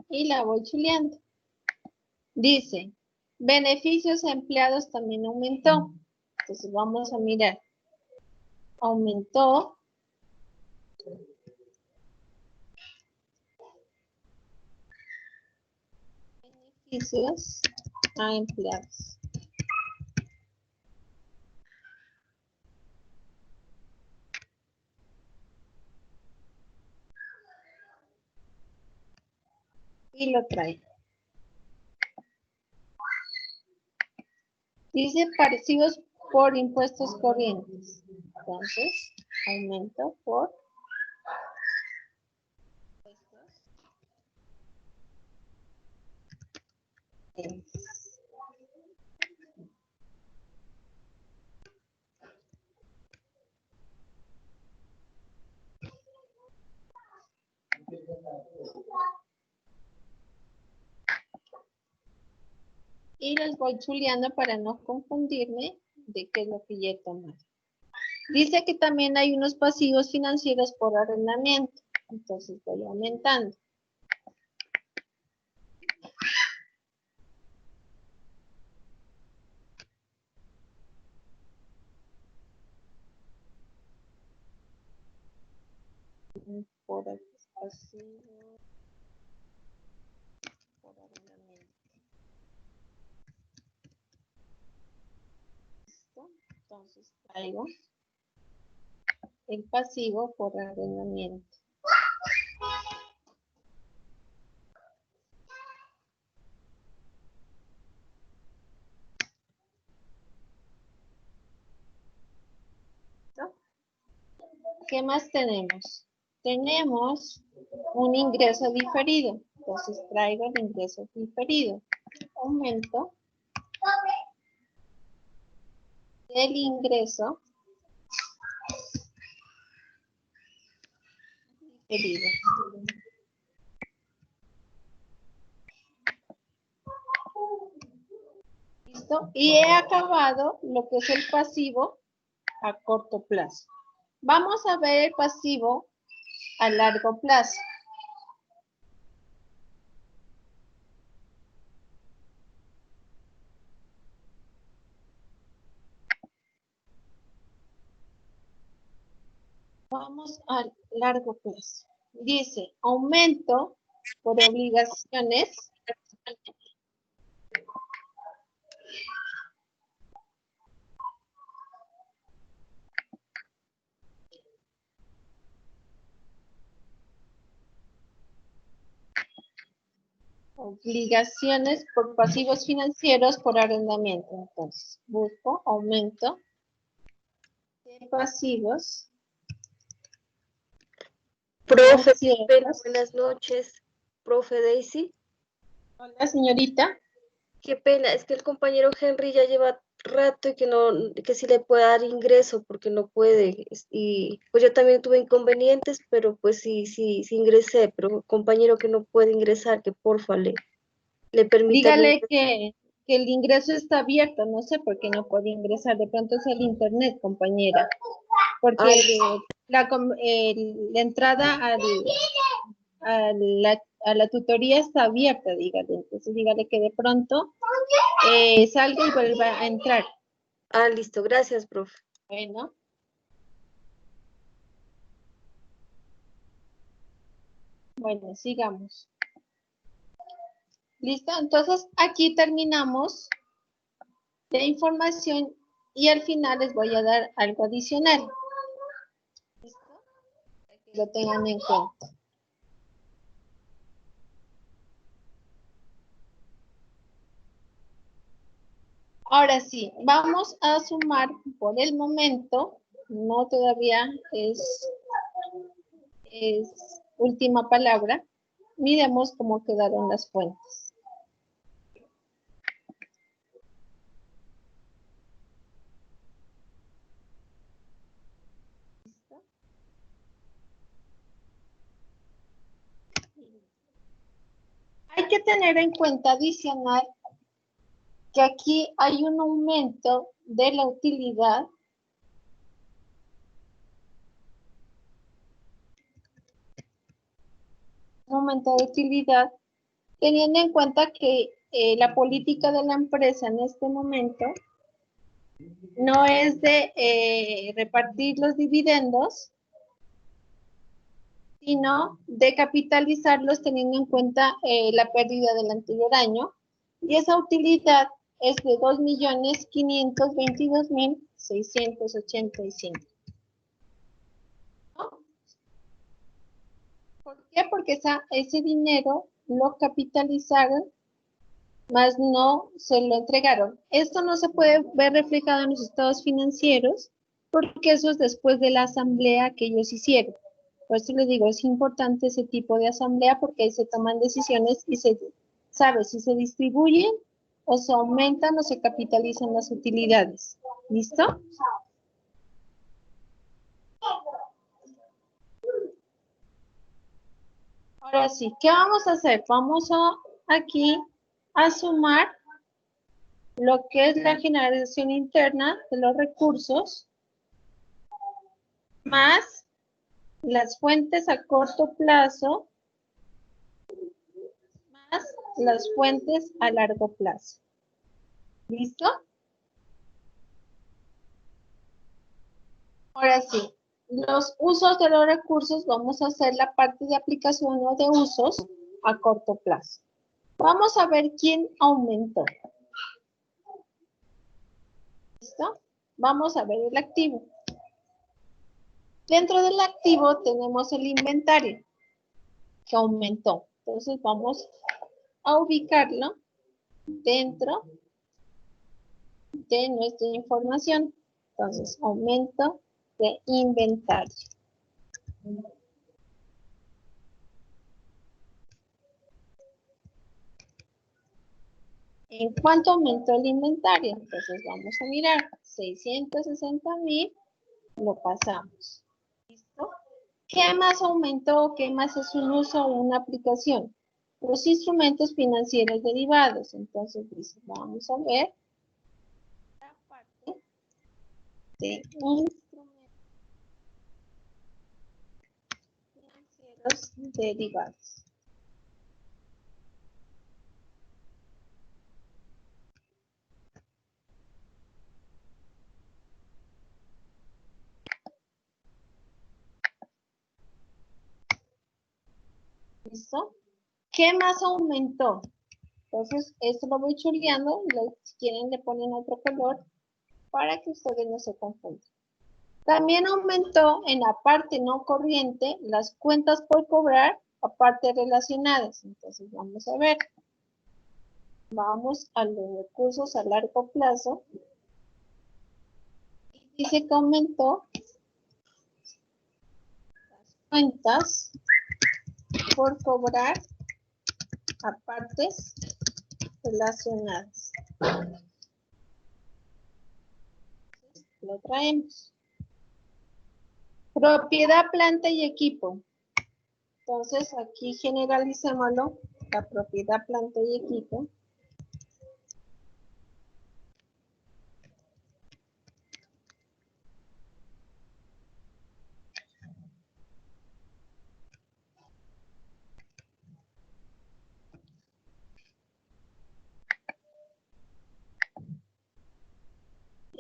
Y la voy chuleando. Dice, beneficios a empleados también aumentó. Entonces vamos a mirar. Aumentó. Beneficios a empleados. Y lo traigo. Dice parecidos por impuestos corrientes. Entonces, aumento por impuestos corrientes. Y los voy chuleando para no confundirme de qué es lo que ya he tomado. Dice que también hay unos pasivos financieros por arrendamiento. Entonces voy aumentando. Por aquí, pasivo, por arrendamiento. ¿Listo? Entonces traigo el pasivo por arrendamiento. ¿Listo? ¿Qué más tenemos? Tenemos un ingreso diferido. Entonces traigo el ingreso diferido. Aumento el ingreso diferido. ¿Listo? Y he acabado lo que es el pasivo a corto plazo. Vamos a ver el pasivo a largo plazo. Vamos al largo plazo. Dice, aumento por obligaciones. Obligaciones por pasivos financieros por arrendamiento. Entonces, busco aumento de pasivos Profe, financieros. buenas noches. Profe Daisy, Hola, señorita. qué pena, es que el compañero Henry ya lleva rato y que sí le puede dar ingreso porque no puede. Y pues yo también tuve inconvenientes, pero pues sí ingresé, pero compañero que no puede ingresar, que porfa le permita el Dígale ingreso. que el ingreso está abierto. No sé por qué no puede ingresar. De pronto es el internet, compañera. Porque Ay, la entrada a la tutoría está abierta, dígale. Entonces dígale que de pronto salga y vuelva a entrar. listo, gracias, profe. Bueno. Bueno, sigamos. ¿Listo? Entonces aquí terminamos la información y al final les voy a dar algo adicional. ¿Listo? Para que lo tengan en cuenta. Ahora sí, vamos a sumar por el momento, no todavía es última palabra, miremos cómo quedaron las fuentes. ¿Listo? Hay que tener en cuenta adicional que aquí hay un aumento de la utilidad teniendo en cuenta que la política de la empresa en este momento no es de repartir los dividendos, sino de capitalizarlos teniendo en cuenta la pérdida del anterior año, y esa utilidad es de 2.522.685. ¿No? ¿Por qué? Porque ese dinero lo capitalizaron, más no se lo entregaron. Esto no se puede ver reflejado en los estados financieros, porque eso es después de la asamblea que ellos hicieron. Por eso les digo, es importante ese tipo de asamblea porque ahí se toman decisiones y se sabe si se distribuyen o se aumentan o se capitalizan las utilidades. ¿Listo? Ahora sí, ¿qué vamos a hacer? Vamos aquí a sumar lo que es la generación interna de los recursos, más las fuentes a corto plazo, más las fuentes a largo plazo. ¿Listo? Ahora sí, los usos de los recursos, vamos a hacer la parte de aplicación o de usos a corto plazo. Vamos a ver quién aumentó. ¿Listo? Vamos a ver el activo. Dentro del activo tenemos el inventario que aumentó. Entonces vamos a ubicarlo dentro de nuestra información. Entonces, aumento de inventario. ¿En cuánto aumentó el inventario? Entonces vamos a mirar. 660,000 lo pasamos. ¿Listo? ¿Qué más aumentó? ¿Qué más es un uso o una aplicación? Los instrumentos financieros derivados. Entonces dice, vamos a ver la parte de instrumentos financieros derivados. ¿Listo? ¿Qué más aumentó? Entonces, esto lo voy chuleando. Si quieren, le ponen otro color para que ustedes no se confundan. También aumentó en la parte no corriente las cuentas por cobrar a partes relacionadas. Entonces, vamos a ver. Vamos a los recursos a largo plazo. Dice que aumentó las cuentas por cobrar a partes relacionadas. Lo traemos. Propiedad, planta y equipo. Entonces, aquí generalicémoslo. La propiedad, planta y equipo.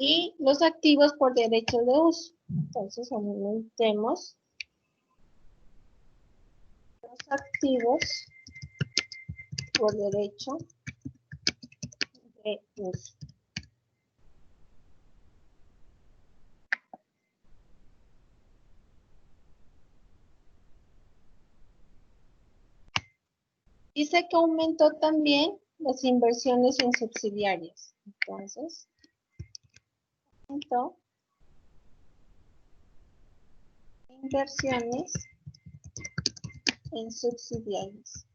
Y los activos por derecho de uso. Entonces, aumentemos los activos por derecho de uso. Dice que aumentó también las inversiones en subsidiarias. Entonces, aumentó inversiones en subsidiarias.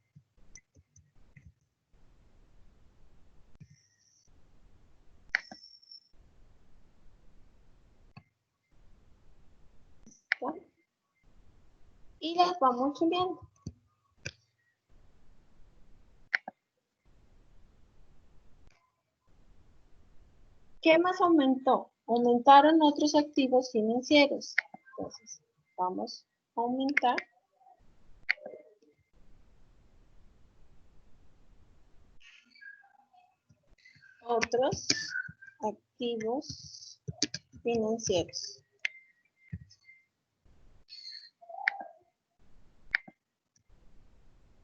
¿Listo? Y las vamos subiendo. ¿Qué más aumentó? Aumentaron otros activos financieros. Entonces, vamos a aumentar otros activos financieros.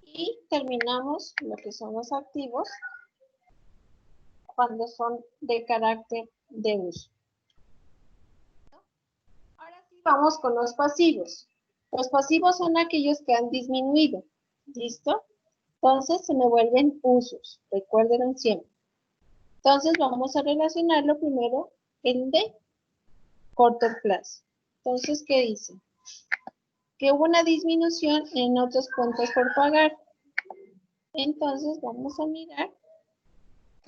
Y terminamos lo que son los activos cuando son de carácter de uso. Ahora sí vamos con los pasivos. Los pasivos son aquellos que han disminuido. ¿Listo? Entonces se me vuelven usos. Recuerden siempre. Entonces vamos a relacionarlo primero el de corto plazo. Entonces, ¿qué dice? Que hubo una disminución en otras cuentas por pagar. Entonces vamos a mirar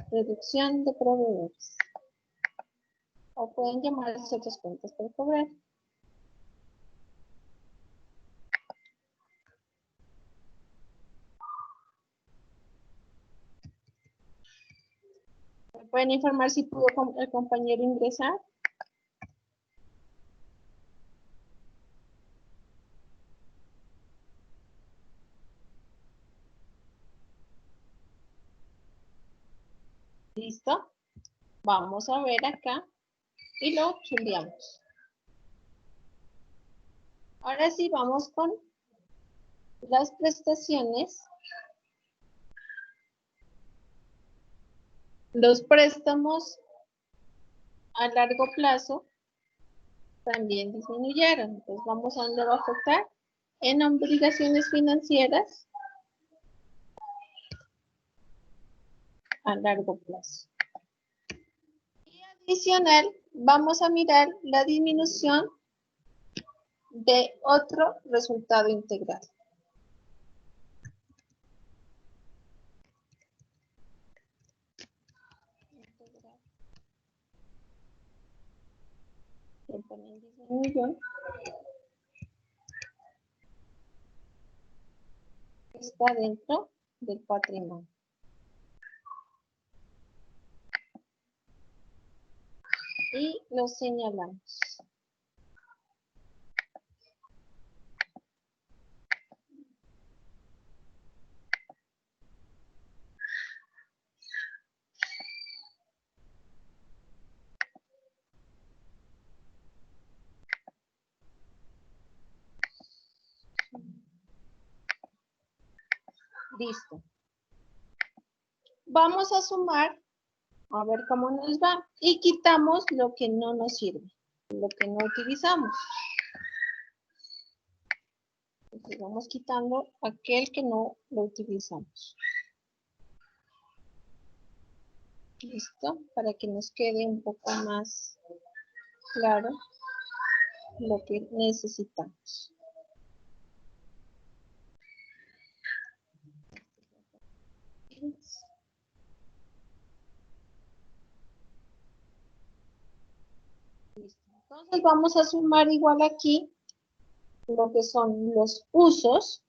reducción de proveedores. O pueden llamarse otras cuentas por cobrar. ¿Me pueden informar si pudo el compañero ingresar? ¿Listo? Vamos a ver acá y lo chuleamos. Ahora sí, vamos con las prestaciones. Los préstamos a largo plazo también disminuyeron. Entonces vamos a dónde va a afectar. En obligaciones financieras a largo plazo. Y adicional, vamos a mirar la disminución de otro resultado integral. Le ponen disminución. Está dentro del patrimonio. Y lo señalamos. Listo. Vamos a sumar, a ver cómo nos va, y quitamos lo que no nos sirve, lo que no utilizamos. Entonces vamos quitando aquel que no lo utilizamos. Listo, para que nos quede un poco más claro lo que necesitamos. Listo. Entonces vamos a sumar igual aquí lo que son los usos.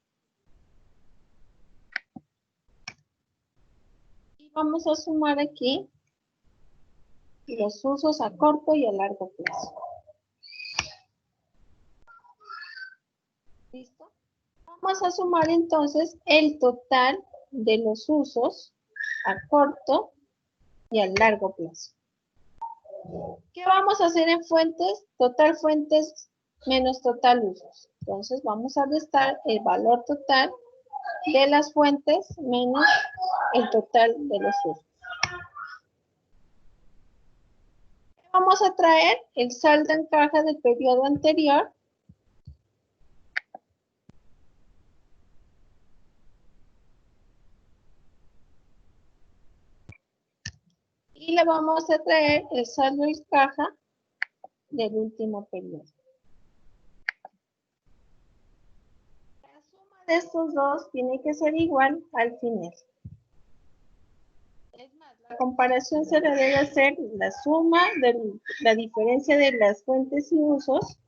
Y vamos a sumar aquí los usos a corto y a largo plazo. ¿Listo? Vamos a sumar entonces el total de los usos a corto y a largo plazo. ¿Qué vamos a hacer en fuentes? Total fuentes menos total usos. Entonces vamos a restar el valor total de las fuentes menos el total de los usos. Vamos a traer el saldo en caja del periodo anterior. Y le vamos a traer el saldo en caja del último periodo. La suma de estos dos tiene que ser igual al final. Es más, la comparación se le debe hacer la suma de la diferencia de las fuentes y usos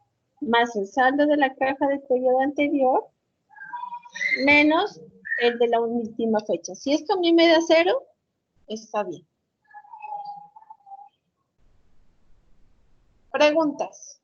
más el saldo de la caja del periodo anterior menos el de la última fecha. Si esto a mí me da 0, está bien. Preguntas.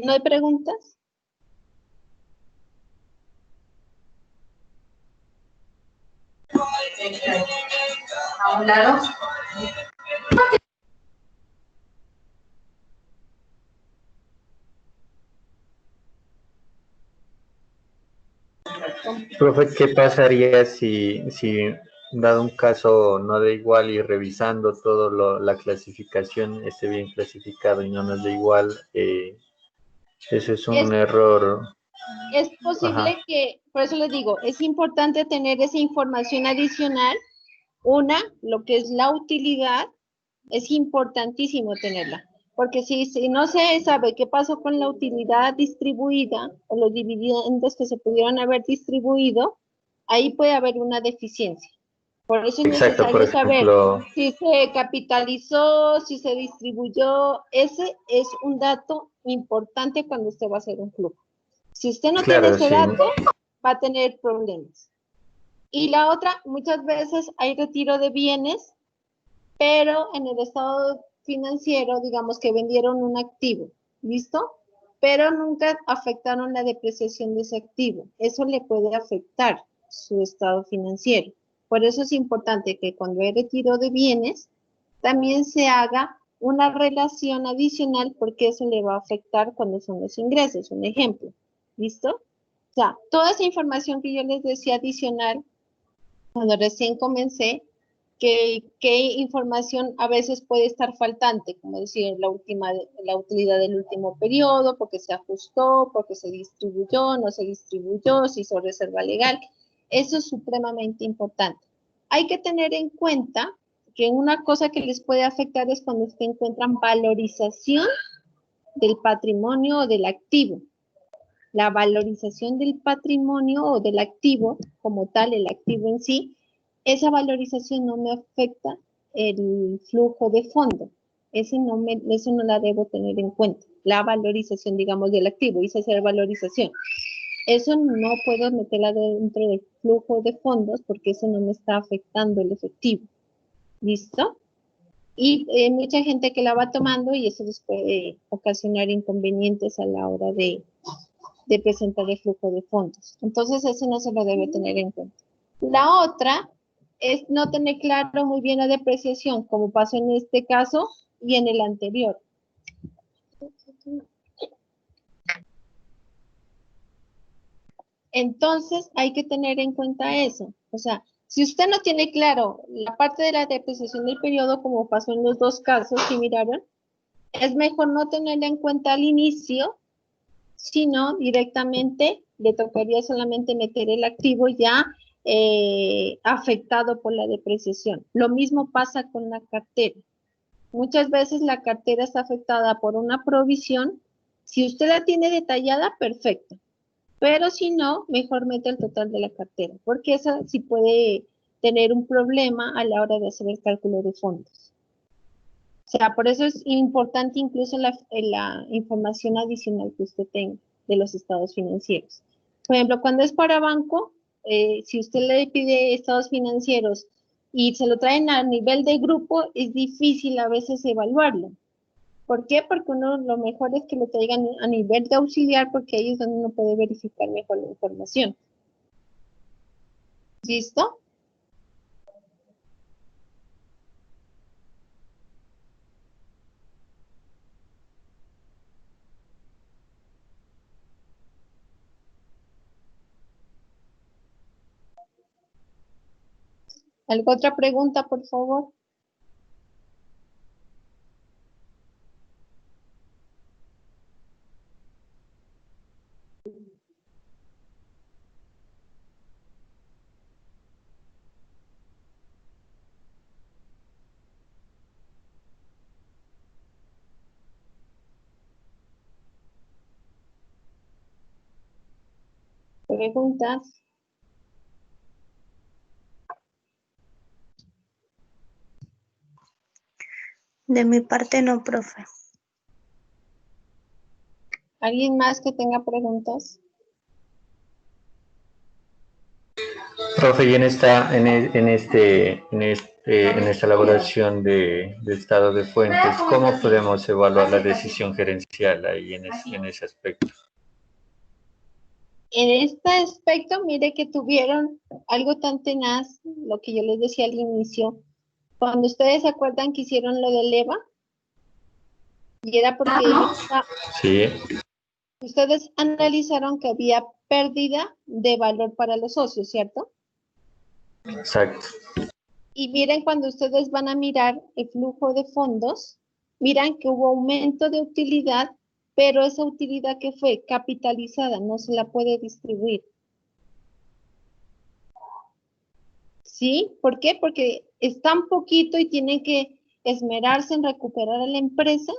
¿No hay preguntas? ¿A un lado? Profe, ¿qué pasaría si dado un caso no da igual y revisando todo la clasificación esté bien clasificado y no nos da igual? Eso es un error. Es posible Ajá. que, por eso les digo, es importante tener esa información adicional Una, lo que es la utilidad, es importantísimo tenerla, porque si no se sabe qué pasó con la utilidad distribuida o los dividendos que se pudieron haber distribuido, ahí puede haber una deficiencia. Por eso es Exacto, por necesario saber ejemplo, si se capitalizó, si se distribuyó. Ese es un dato importante cuando usted va a hacer un flujo. Si usted no tiene claro, ese sí. dato, va a tener problemas. Y la otra, muchas veces hay retiro de bienes, pero en el estado financiero, digamos que vendieron un activo, ¿listo? Pero nunca afectaron la depreciación de ese activo. Eso le puede afectar su estado financiero. Por eso es importante que cuando hay retiro de bienes, también se haga una relación adicional porque eso le va a afectar cuando son los ingresos, un ejemplo, ¿listo? O sea, toda esa información que yo les decía adicional, cuando recién comencé, qué información a veces puede estar faltante, como decir la utilidad del último periodo, porque se ajustó, porque se distribuyó, no se distribuyó, se hizo reserva legal. Eso es supremamente importante. Hay que tener en cuenta que una cosa que les puede afectar es cuando se encuentran valorización del patrimonio o del activo. La valorización del patrimonio o del activo, como tal, el activo en sí, esa valorización no me afecta el flujo de fondo. Eso no la debo tener en cuenta. La valorización, digamos, del activo, hice hacer valorización. Eso no puedo meterla dentro del flujo de fondos porque eso no me está afectando el efectivo. ¿Listo? Y mucha gente que la va tomando y eso les puede ocasionar inconvenientes a la hora de presentar el flujo de fondos. Entonces, eso no se lo debe tener en cuenta. La otra es no tener claro muy bien la depreciación, como pasó en este caso y en el anterior. Entonces, hay que tener en cuenta eso. O sea, si usted no tiene claro la parte de la depreciación del periodo, como pasó en los dos casos que miraron, es mejor no tenerla en cuenta al inicio, sino directamente le tocaría solamente meter el activo ya afectado por la depreciación. Lo mismo pasa con la cartera. Muchas veces la cartera está afectada por una provisión. Si usted la tiene detallada, perfecto. Pero si no, mejor mete el total de la cartera, porque esa sí puede tener un problema a la hora de hacer el cálculo de fondos. O sea, por eso es importante incluso la información adicional que usted tenga de los estados financieros. Por ejemplo, cuando es para banco, si usted le pide estados financieros y se lo traen a nivel de grupo, es difícil a veces evaluarlo. ¿Por qué? Porque lo mejor es que lo traigan a nivel de auxiliar, porque ahí es donde uno puede verificar mejor la información. ¿Listo? ¿Alguna otra pregunta, por favor? ¿Preguntas? De mi parte no, profe. ¿Alguien más que tenga preguntas? Profe, y en esta elaboración de estado de fuentes, ¿cómo podemos evaluar la decisión gerencial ahí en ese aspecto? En este aspecto, mire que tuvieron algo tan tenaz, lo que yo les decía al inicio, cuando ustedes se acuerdan que hicieron lo del EVA, y era porque Sí, ustedes analizaron que había pérdida de valor para los socios, ¿cierto? exacto. Y miren, cuando ustedes van a mirar el flujo de fondos, miran que hubo aumento de utilidad, pero esa utilidad que fue capitalizada no se la puede distribuir. ¿Sí? ¿Por qué? Porque es tan poquito y tienen que esmerarse en recuperar a la empresa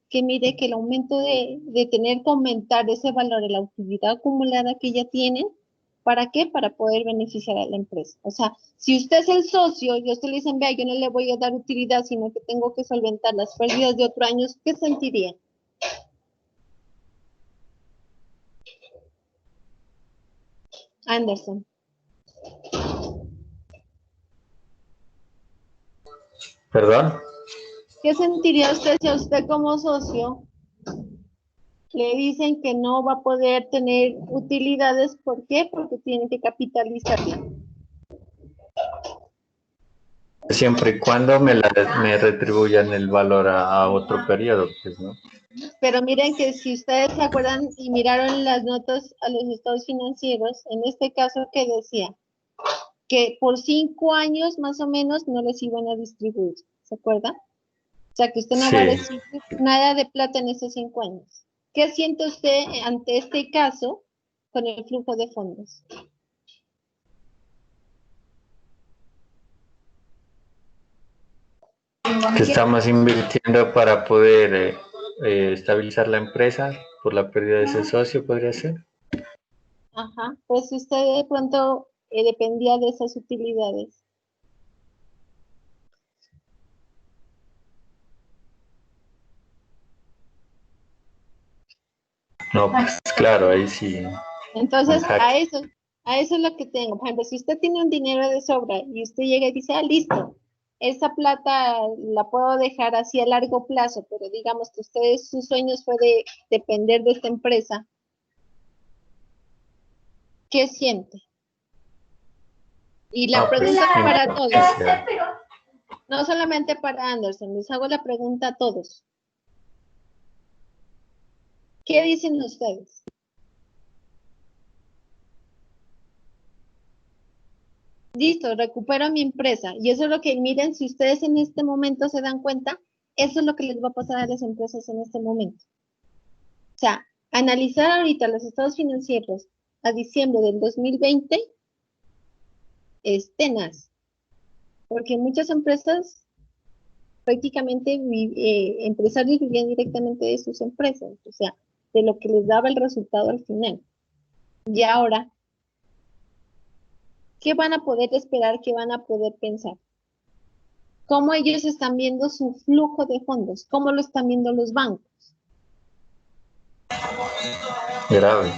que mire que el aumento de tener que aumentar ese valor de la utilidad acumulada que ya tienen, ¿para qué? Para poder beneficiar a la empresa. O sea, si usted es el socio y usted le dicen, vea, yo no le voy a dar utilidad, sino que tengo que solventar las pérdidas de otro año, ¿qué sentiría? Anderson. ¿Perdón? ¿Qué sentiría usted si a usted como socio le dicen que no va a poder tener utilidades? ¿Por qué? Porque tiene que capitalizarla. Siempre y cuando me retribuyan el valor a otro periodo, pues, ¿no? Pero miren que si ustedes se acuerdan y miraron las notas a los estados financieros, en este caso que decía que por 5 años más o menos no les iban a distribuir, ¿se acuerdan? O sea que usted no va a Sí. recibir nada de plata en esos 5 años. ¿Qué siente usted ante este caso con el flujo de fondos? Que estamos invirtiendo para poder estabilizar la empresa por la pérdida de ese socio, ¿podría ser? Ajá, pues si usted de pronto dependía de esas utilidades. No, pues claro, ahí sí. Entonces, Ajá. a eso es lo que tengo. Por ejemplo, si usted tiene un dinero de sobra y usted llega y dice, ah, listo, esa plata la puedo dejar así a largo plazo, pero digamos que ustedes, sus sueños fue de depender de esta empresa, ¿qué siente? Y la No, pues, pregunta es para todos, impotencia. no solamente para Anderson, les hago la pregunta a todos. ¿Qué dicen ustedes? Listo, recupero mi empresa. Y eso es lo que, miren, si ustedes en este momento se dan cuenta, eso es lo que les va a pasar a las empresas en este momento. O sea, analizar ahorita los estados financieros a diciembre del 2020 es tenaz. Porque muchas empresas, prácticamente, empresarios vivían directamente de sus empresas. O sea, de lo que les daba el resultado al final. Y ahora, ¿qué van a poder esperar? ¿Qué van a poder pensar? ¿Cómo ellos están viendo su flujo de fondos? ¿Cómo lo están viendo los bancos? Grave.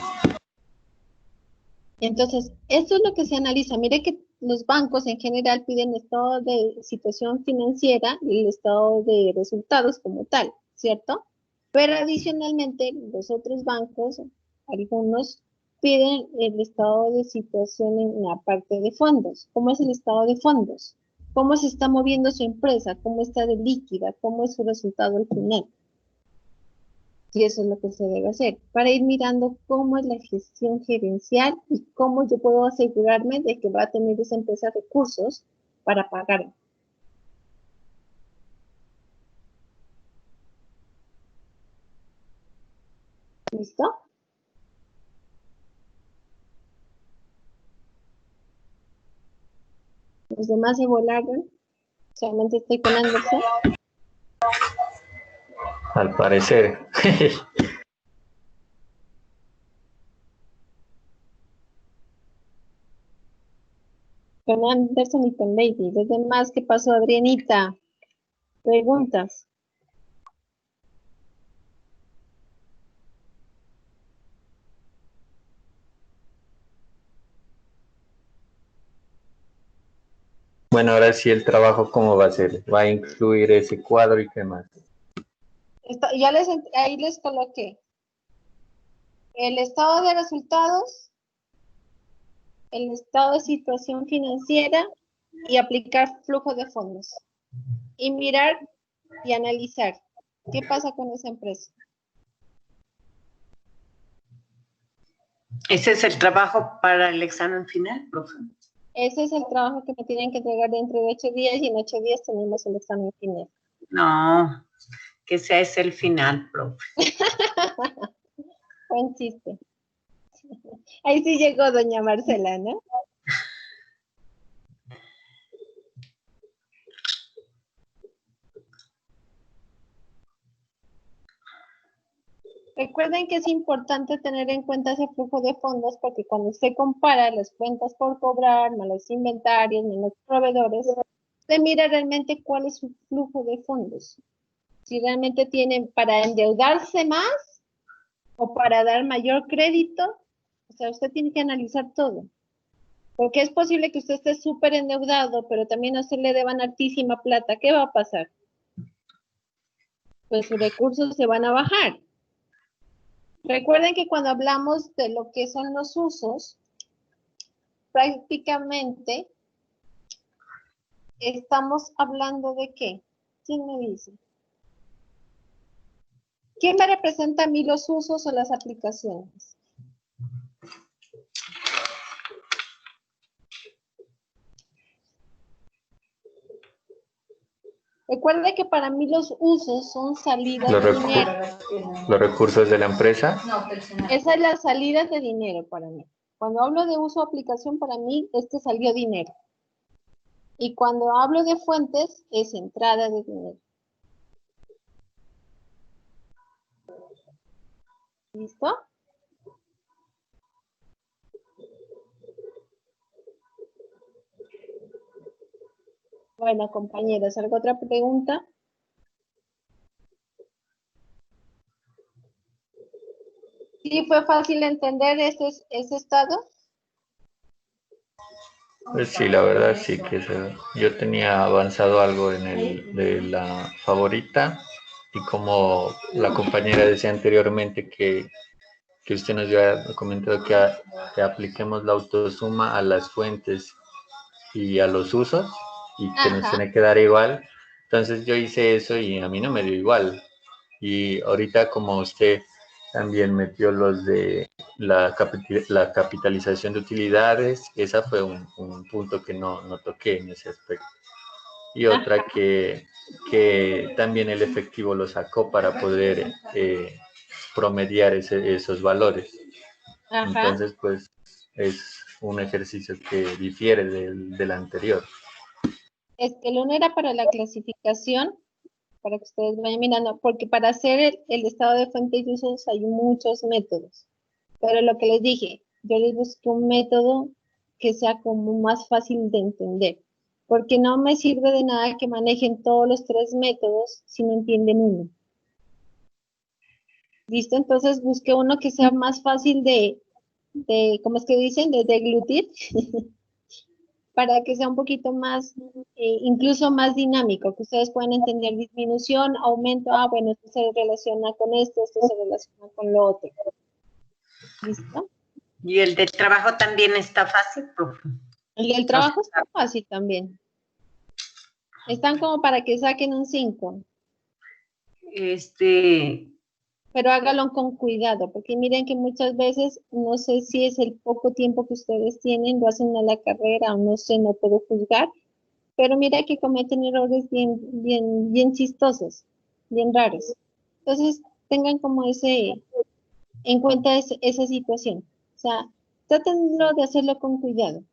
Entonces, eso es lo que se analiza. Mire que los bancos en general piden estado de situación financiera y el estado de resultados como tal, ¿cierto? Pero adicionalmente, los otros bancos, algunos, piden el estado de situación en la parte de fondos. ¿Cómo es el estado de fondos? ¿Cómo se está moviendo su empresa? ¿Cómo está de líquida? ¿Cómo es su resultado al final? Y eso es lo que se debe hacer, para ir mirando cómo es la gestión gerencial y cómo yo puedo asegurarme de que va a tener esa empresa recursos para pagar. ¿Listo? Los demás se volaron. Solamente estoy con Anderson. Al parecer. Con Anderson y con Lady. Los demás, ¿qué pasó, Adrianita? Preguntas. Bueno, ahora sí el trabajo, ¿cómo va a ser? ¿Va a incluir ese cuadro y qué más? Ya ahí les coloqué el estado de resultados, el estado de situación financiera y aplicar flujo de fondos. Y mirar y analizar qué pasa con esa empresa. ¿Ese es el trabajo para el examen final, profe? Ese es el trabajo que me tienen que entregar dentro de 8 días y en 8 días tenemos el examen final. No, que sea ese el final, profe. Buen chiste. Ahí sí llegó doña Marcela, ¿no? Recuerden que es importante tener en cuenta ese flujo de fondos porque cuando usted compara las cuentas por cobrar, más los inventarios, más los proveedores, usted mira realmente cuál es su flujo de fondos. Si realmente tienen para endeudarse más o para dar mayor crédito, o sea, usted tiene que analizar todo. Porque es posible que usted esté súper endeudado, pero también a usted le deban altísima plata. ¿Qué va a pasar? Pues sus recursos se van a bajar. Recuerden que cuando hablamos de lo que son los usos, prácticamente estamos hablando de ¿qué? ¿Quién me dice? ¿Quién me representa a mí los usos o las aplicaciones? Recuerde que para mí los usos son salidas Los, de dinero. los recursos de la empresa. Esa es la salida de dinero para mí. Cuando hablo de uso o aplicación, para mí, salió dinero. Y cuando hablo de fuentes, es entrada de dinero. ¿Listo? Bueno, compañeros, ¿alguna otra pregunta? ¿Sí fue fácil entender ese estado? Pues sí, la verdad sí que yo tenía avanzado algo en el de la favorita y como la compañera decía anteriormente que usted nos había comentado que apliquemos la autosuma a las fuentes y a los usos y que nos tiene que dar igual. Entonces yo hice eso y a mí no me dio igual. Y ahorita como usted también metió los de la capitalización de utilidades, esa fue un punto que no toqué en ese aspecto. Y otra que también el efectivo lo sacó para poder promediar esos valores. Entonces, pues es un ejercicio que difiere del anterior. Es que el uno era para la clasificación, para que ustedes vayan mirando, porque para hacer el estado de fuentes y usos hay muchos métodos. Pero lo que les dije, yo les busqué un método que sea como más fácil de entender, porque no me sirve de nada que manejen todos los 3 métodos si no entienden uno. ¿Listo? Entonces busqué uno que sea más fácil de ¿cómo es que dicen? De deglutir, para que sea un poquito más, incluso más dinámico, que ustedes puedan entender disminución, aumento, bueno, esto se relaciona con esto se relaciona con lo otro. ¿Listo? ¿Y el del trabajo también está fácil, profe? El del trabajo está fácil también. Están como para que saquen un 5. Pero hágalo con cuidado, porque miren que muchas veces, no sé si es el poco tiempo que ustedes tienen, lo hacen a la carrera o no sé, no puedo juzgar, pero mira que cometen errores bien chistosos, bien raros. Entonces, tengan como en cuenta esa situación. O sea, trátenlo de hacerlo con cuidado,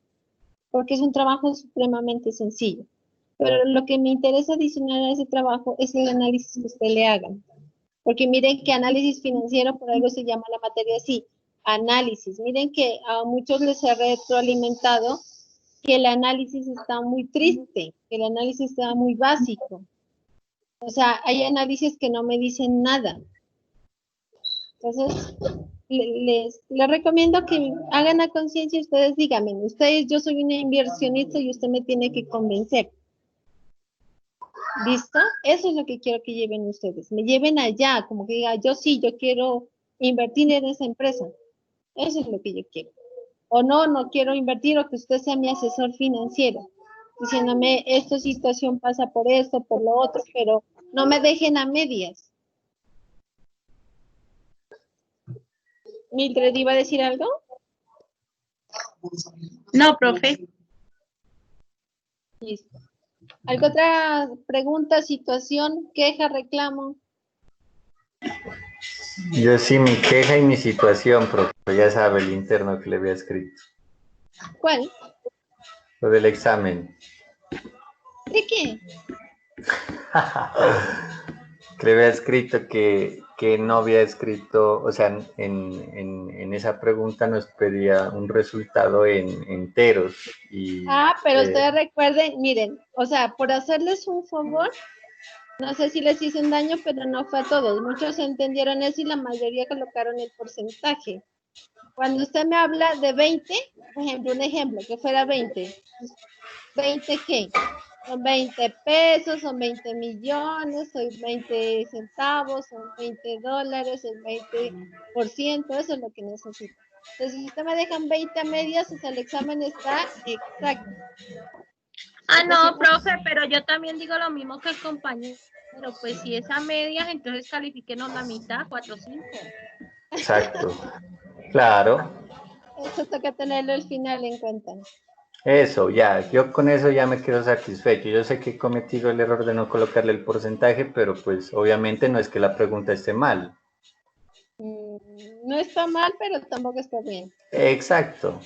porque es un trabajo supremamente sencillo. Pero lo que me interesa adicionar a ese trabajo es el análisis que usted le hagan. Porque miren que análisis financiero por algo se llama la materia así, análisis. Miren que a muchos les ha retroalimentado que el análisis está muy triste, que el análisis está muy básico. O sea, hay análisis que no me dicen nada. Entonces, les recomiendo que hagan a conciencia y ustedes díganme, yo soy una inversionista y usted me tiene que convencer. ¿Listo? Eso es lo que quiero que lleven ustedes. Me lleven allá, como que diga, yo quiero invertir en esa empresa. Eso es lo que yo quiero. O no quiero invertir, o que usted sea mi asesor financiero, diciéndome, esta situación pasa por esto, por lo otro, pero no me dejen a medias. Mildred, ¿iba a decir algo? No, profe. Listo. ¿Alguna otra pregunta, situación, queja, reclamo? Yo sí, mi queja y mi situación, profe, ya sabe el interno que le había escrito. ¿Cuál? Lo del examen. ¿De qué? Que le había escrito que no había escrito, o sea, en esa pregunta nos pedía un resultado en enteros. Y, Pero ustedes recuerden, miren, o sea, por hacerles un favor, no sé si les hice un daño, pero no fue a todos. Muchos entendieron eso y la mayoría colocaron el porcentaje. Cuando usted me habla de 20, por ejemplo, un ejemplo, que fuera 20. ¿20 qué? Son 20 pesos, son 20 millones, son 20 centavos, son 20 dólares, son 20%, eso es lo que necesito. Entonces, si usted me dejan 20 a medias, o sea, el examen está exacto. No, profe, pero yo también digo lo mismo que el compañero. Pero pues si es a medias, entonces califíquenos la mitad, 4 o 5. exacto, claro. Eso toca tenerlo al final en cuenta. Eso, ya, yo con eso ya me quedo satisfecho. Yo sé que he cometido el error de no colocarle el porcentaje, pero pues obviamente no es que la pregunta esté mal. No está mal, pero tampoco está bien. Exacto.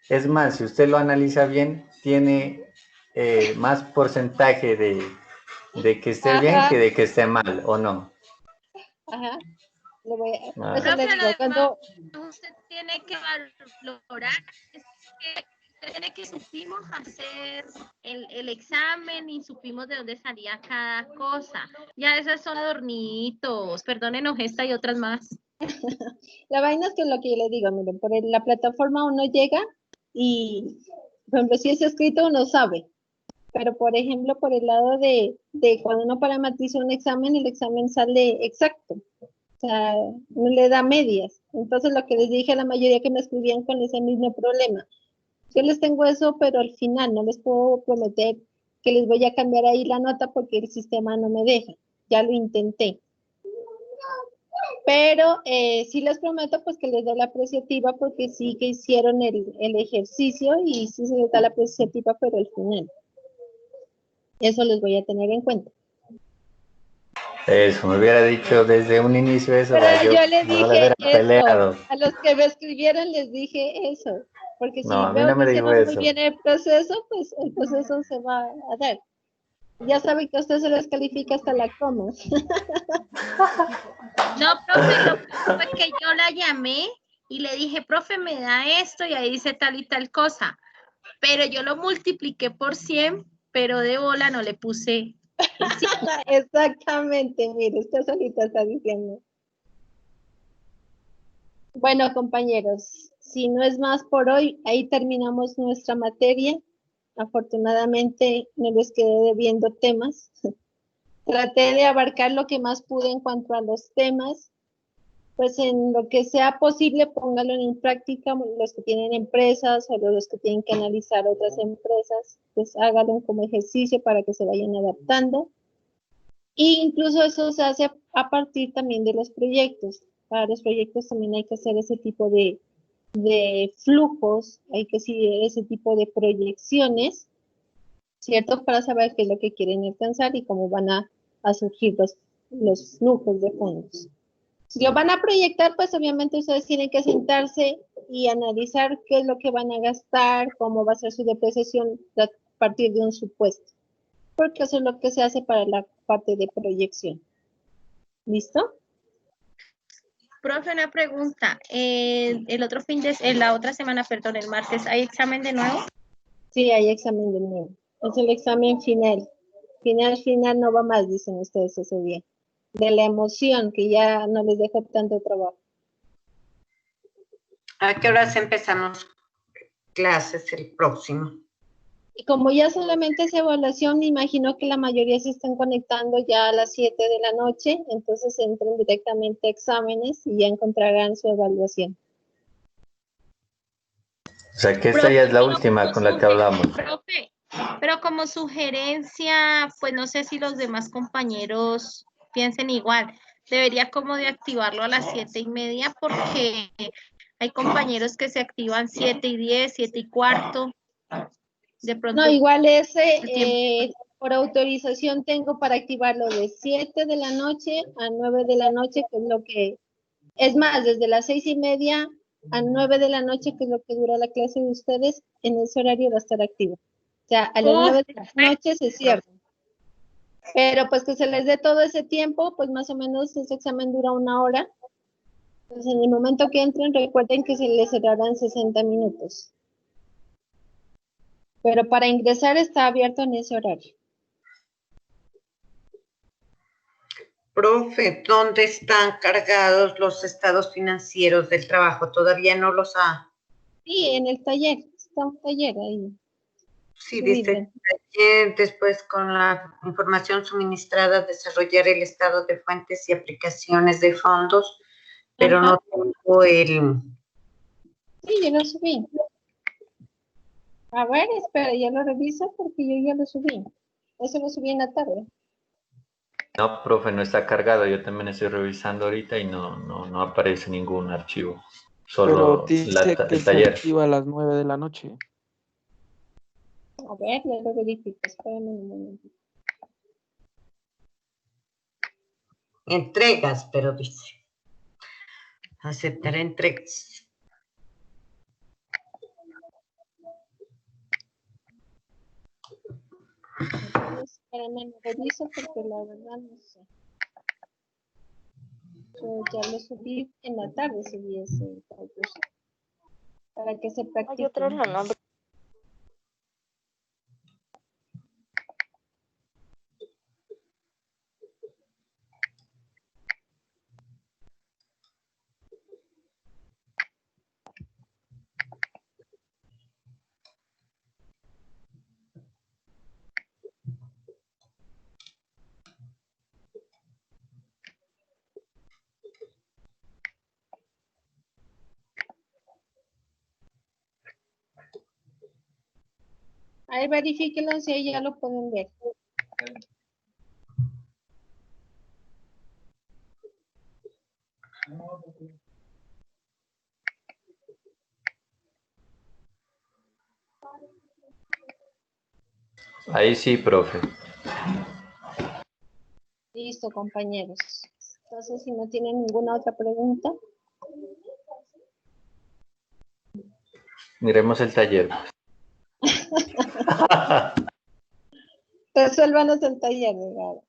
Es más, si usted lo analiza bien, tiene más porcentaje de que esté bien que de que esté mal, ¿o no? Ajá. Profe, le digo, además, usted tiene que valorar, es que usted tiene que supimos hacer el examen y supimos de dónde salía cada cosa. Ya esas son adornitos, perdónenos esta y otras más. La vaina es que lo que yo le digo, miren, por la plataforma uno llega y, por ejemplo, si es escrito uno sabe, pero por ejemplo, por el lado de cuando uno parametriza un examen, el examen sale exacto, o sea, no le da medias. Entonces, lo que les dije a la mayoría que me escribían con ese mismo problema, yo les tengo eso, pero al final no les puedo prometer que les voy a cambiar ahí la nota porque el sistema no me deja, ya lo intenté. Pero sí les prometo pues que les doy la apreciativa porque sí que hicieron el ejercicio y sí se les da la apreciativa, pero al final. Eso les voy a tener en cuenta. Eso, me hubiera dicho desde un inicio eso. Pero yo les no dije peleado. eso, a los que me escribieron les dije eso, porque si No, a mí veo no me que dijo hicieron muy eso. bien el proceso, pues el proceso se va a dar. Ya saben que a usted se les califica hasta la coma. No, profe, lo que fue que yo la llamé y le dije, profe, me da esto y ahí dice tal y tal cosa. Pero yo lo multipliqué por 100, pero de bola no le puse el 100. Exactamente, mire, usted solita está diciendo. Bueno, compañeros, si no es más por hoy, ahí terminamos nuestra materia. Afortunadamente no les quedé debiendo temas. Traté de abarcar lo que más pude en cuanto a los temas. Pues en lo que sea posible, póngalo en práctica, los que tienen empresas o los que tienen que analizar otras empresas, pues háganlo como ejercicio para que se vayan adaptando. E incluso eso se hace a partir también de los proyectos. Para los proyectos también hay que hacer ese tipo de flujos, hay que seguir ese tipo de proyecciones, ¿cierto? Para saber qué es lo que quieren alcanzar y cómo van a surgir los flujos de fondos. Si lo van a proyectar, pues obviamente ustedes tienen que sentarse y analizar qué es lo que van a gastar, cómo va a ser su depreciación a partir de un supuesto, porque eso es lo que se hace para la parte de proyección. ¿Listo? Profe, una pregunta. La otra semana, perdón, el martes, ¿hay examen de nuevo? Sí, hay examen de nuevo. Es el examen final. Final no va más, dicen ustedes ese día. De la emoción, que ya no les deja tanto trabajo. ¿A qué horas empezamos clases el próximo? Y como ya solamente es evaluación, me imagino que la mayoría se están conectando ya a las 7 de la noche, entonces entran directamente a exámenes y ya encontrarán su evaluación. O sea, que esta ya es la última con la que hablamos. Profe, pero como sugerencia, pues no sé si los demás compañeros piensen igual. Debería como de activarlo a las 7:30 porque hay compañeros que se activan 7:10, 7:15. De pronto. No, igual ese, por autorización tengo para activarlo de 7 de la noche a 9 de la noche, que es lo que, es más, desde las 6:30 a 9 de la noche, que es lo que dura la clase de ustedes, en ese horario va a estar activo. O sea, a las 9 de la noche se cierra. Pero pues que se les dé todo ese tiempo, pues más o menos ese examen dura 1 hora. Entonces en el momento que entren, recuerden que se les cerrarán 60 minutos. Pero para ingresar está abierto en ese horario. Profe, ¿dónde están cargados los estados financieros del trabajo? Todavía no los ha. Sí, en el taller, está un taller ahí. Sí, dice taller, después con la información suministrada, desarrollar el estado de fuentes y aplicaciones de fondos, pero Ajá. no tengo el. Sí, yo lo subí. A ver, espera, ya lo reviso porque yo ya lo subí. Eso lo subí en la tarde. No, profe, no está cargado. Yo también estoy revisando ahorita y no aparece ningún archivo. Pero Solo dice que el se taller. activa a las 9 de la noche. A ver, ya lo verifico. Espérame un momento. Entregas, pero dice. Aceptar entregas. Espérame, lo reviso porque la verdad no sé. Yo ya lo subí en la tarde, subí ese taller. Para que se Hay practique. otro nombre. Ahí verifíquenlo si ahí ya lo pueden ver. Ahí sí, profe. Listo, compañeros. Entonces, si no tienen ninguna otra pregunta, Miremos el taller. resuélvanos el taller, ¿verdad?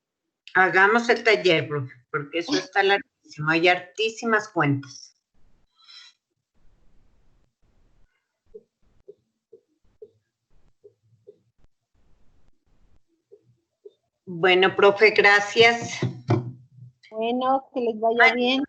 Hagamos el taller, profe, porque eso está larguísimo. Hay hartísimas cuentas. Bueno, profe, gracias. Bueno, que les vaya bien.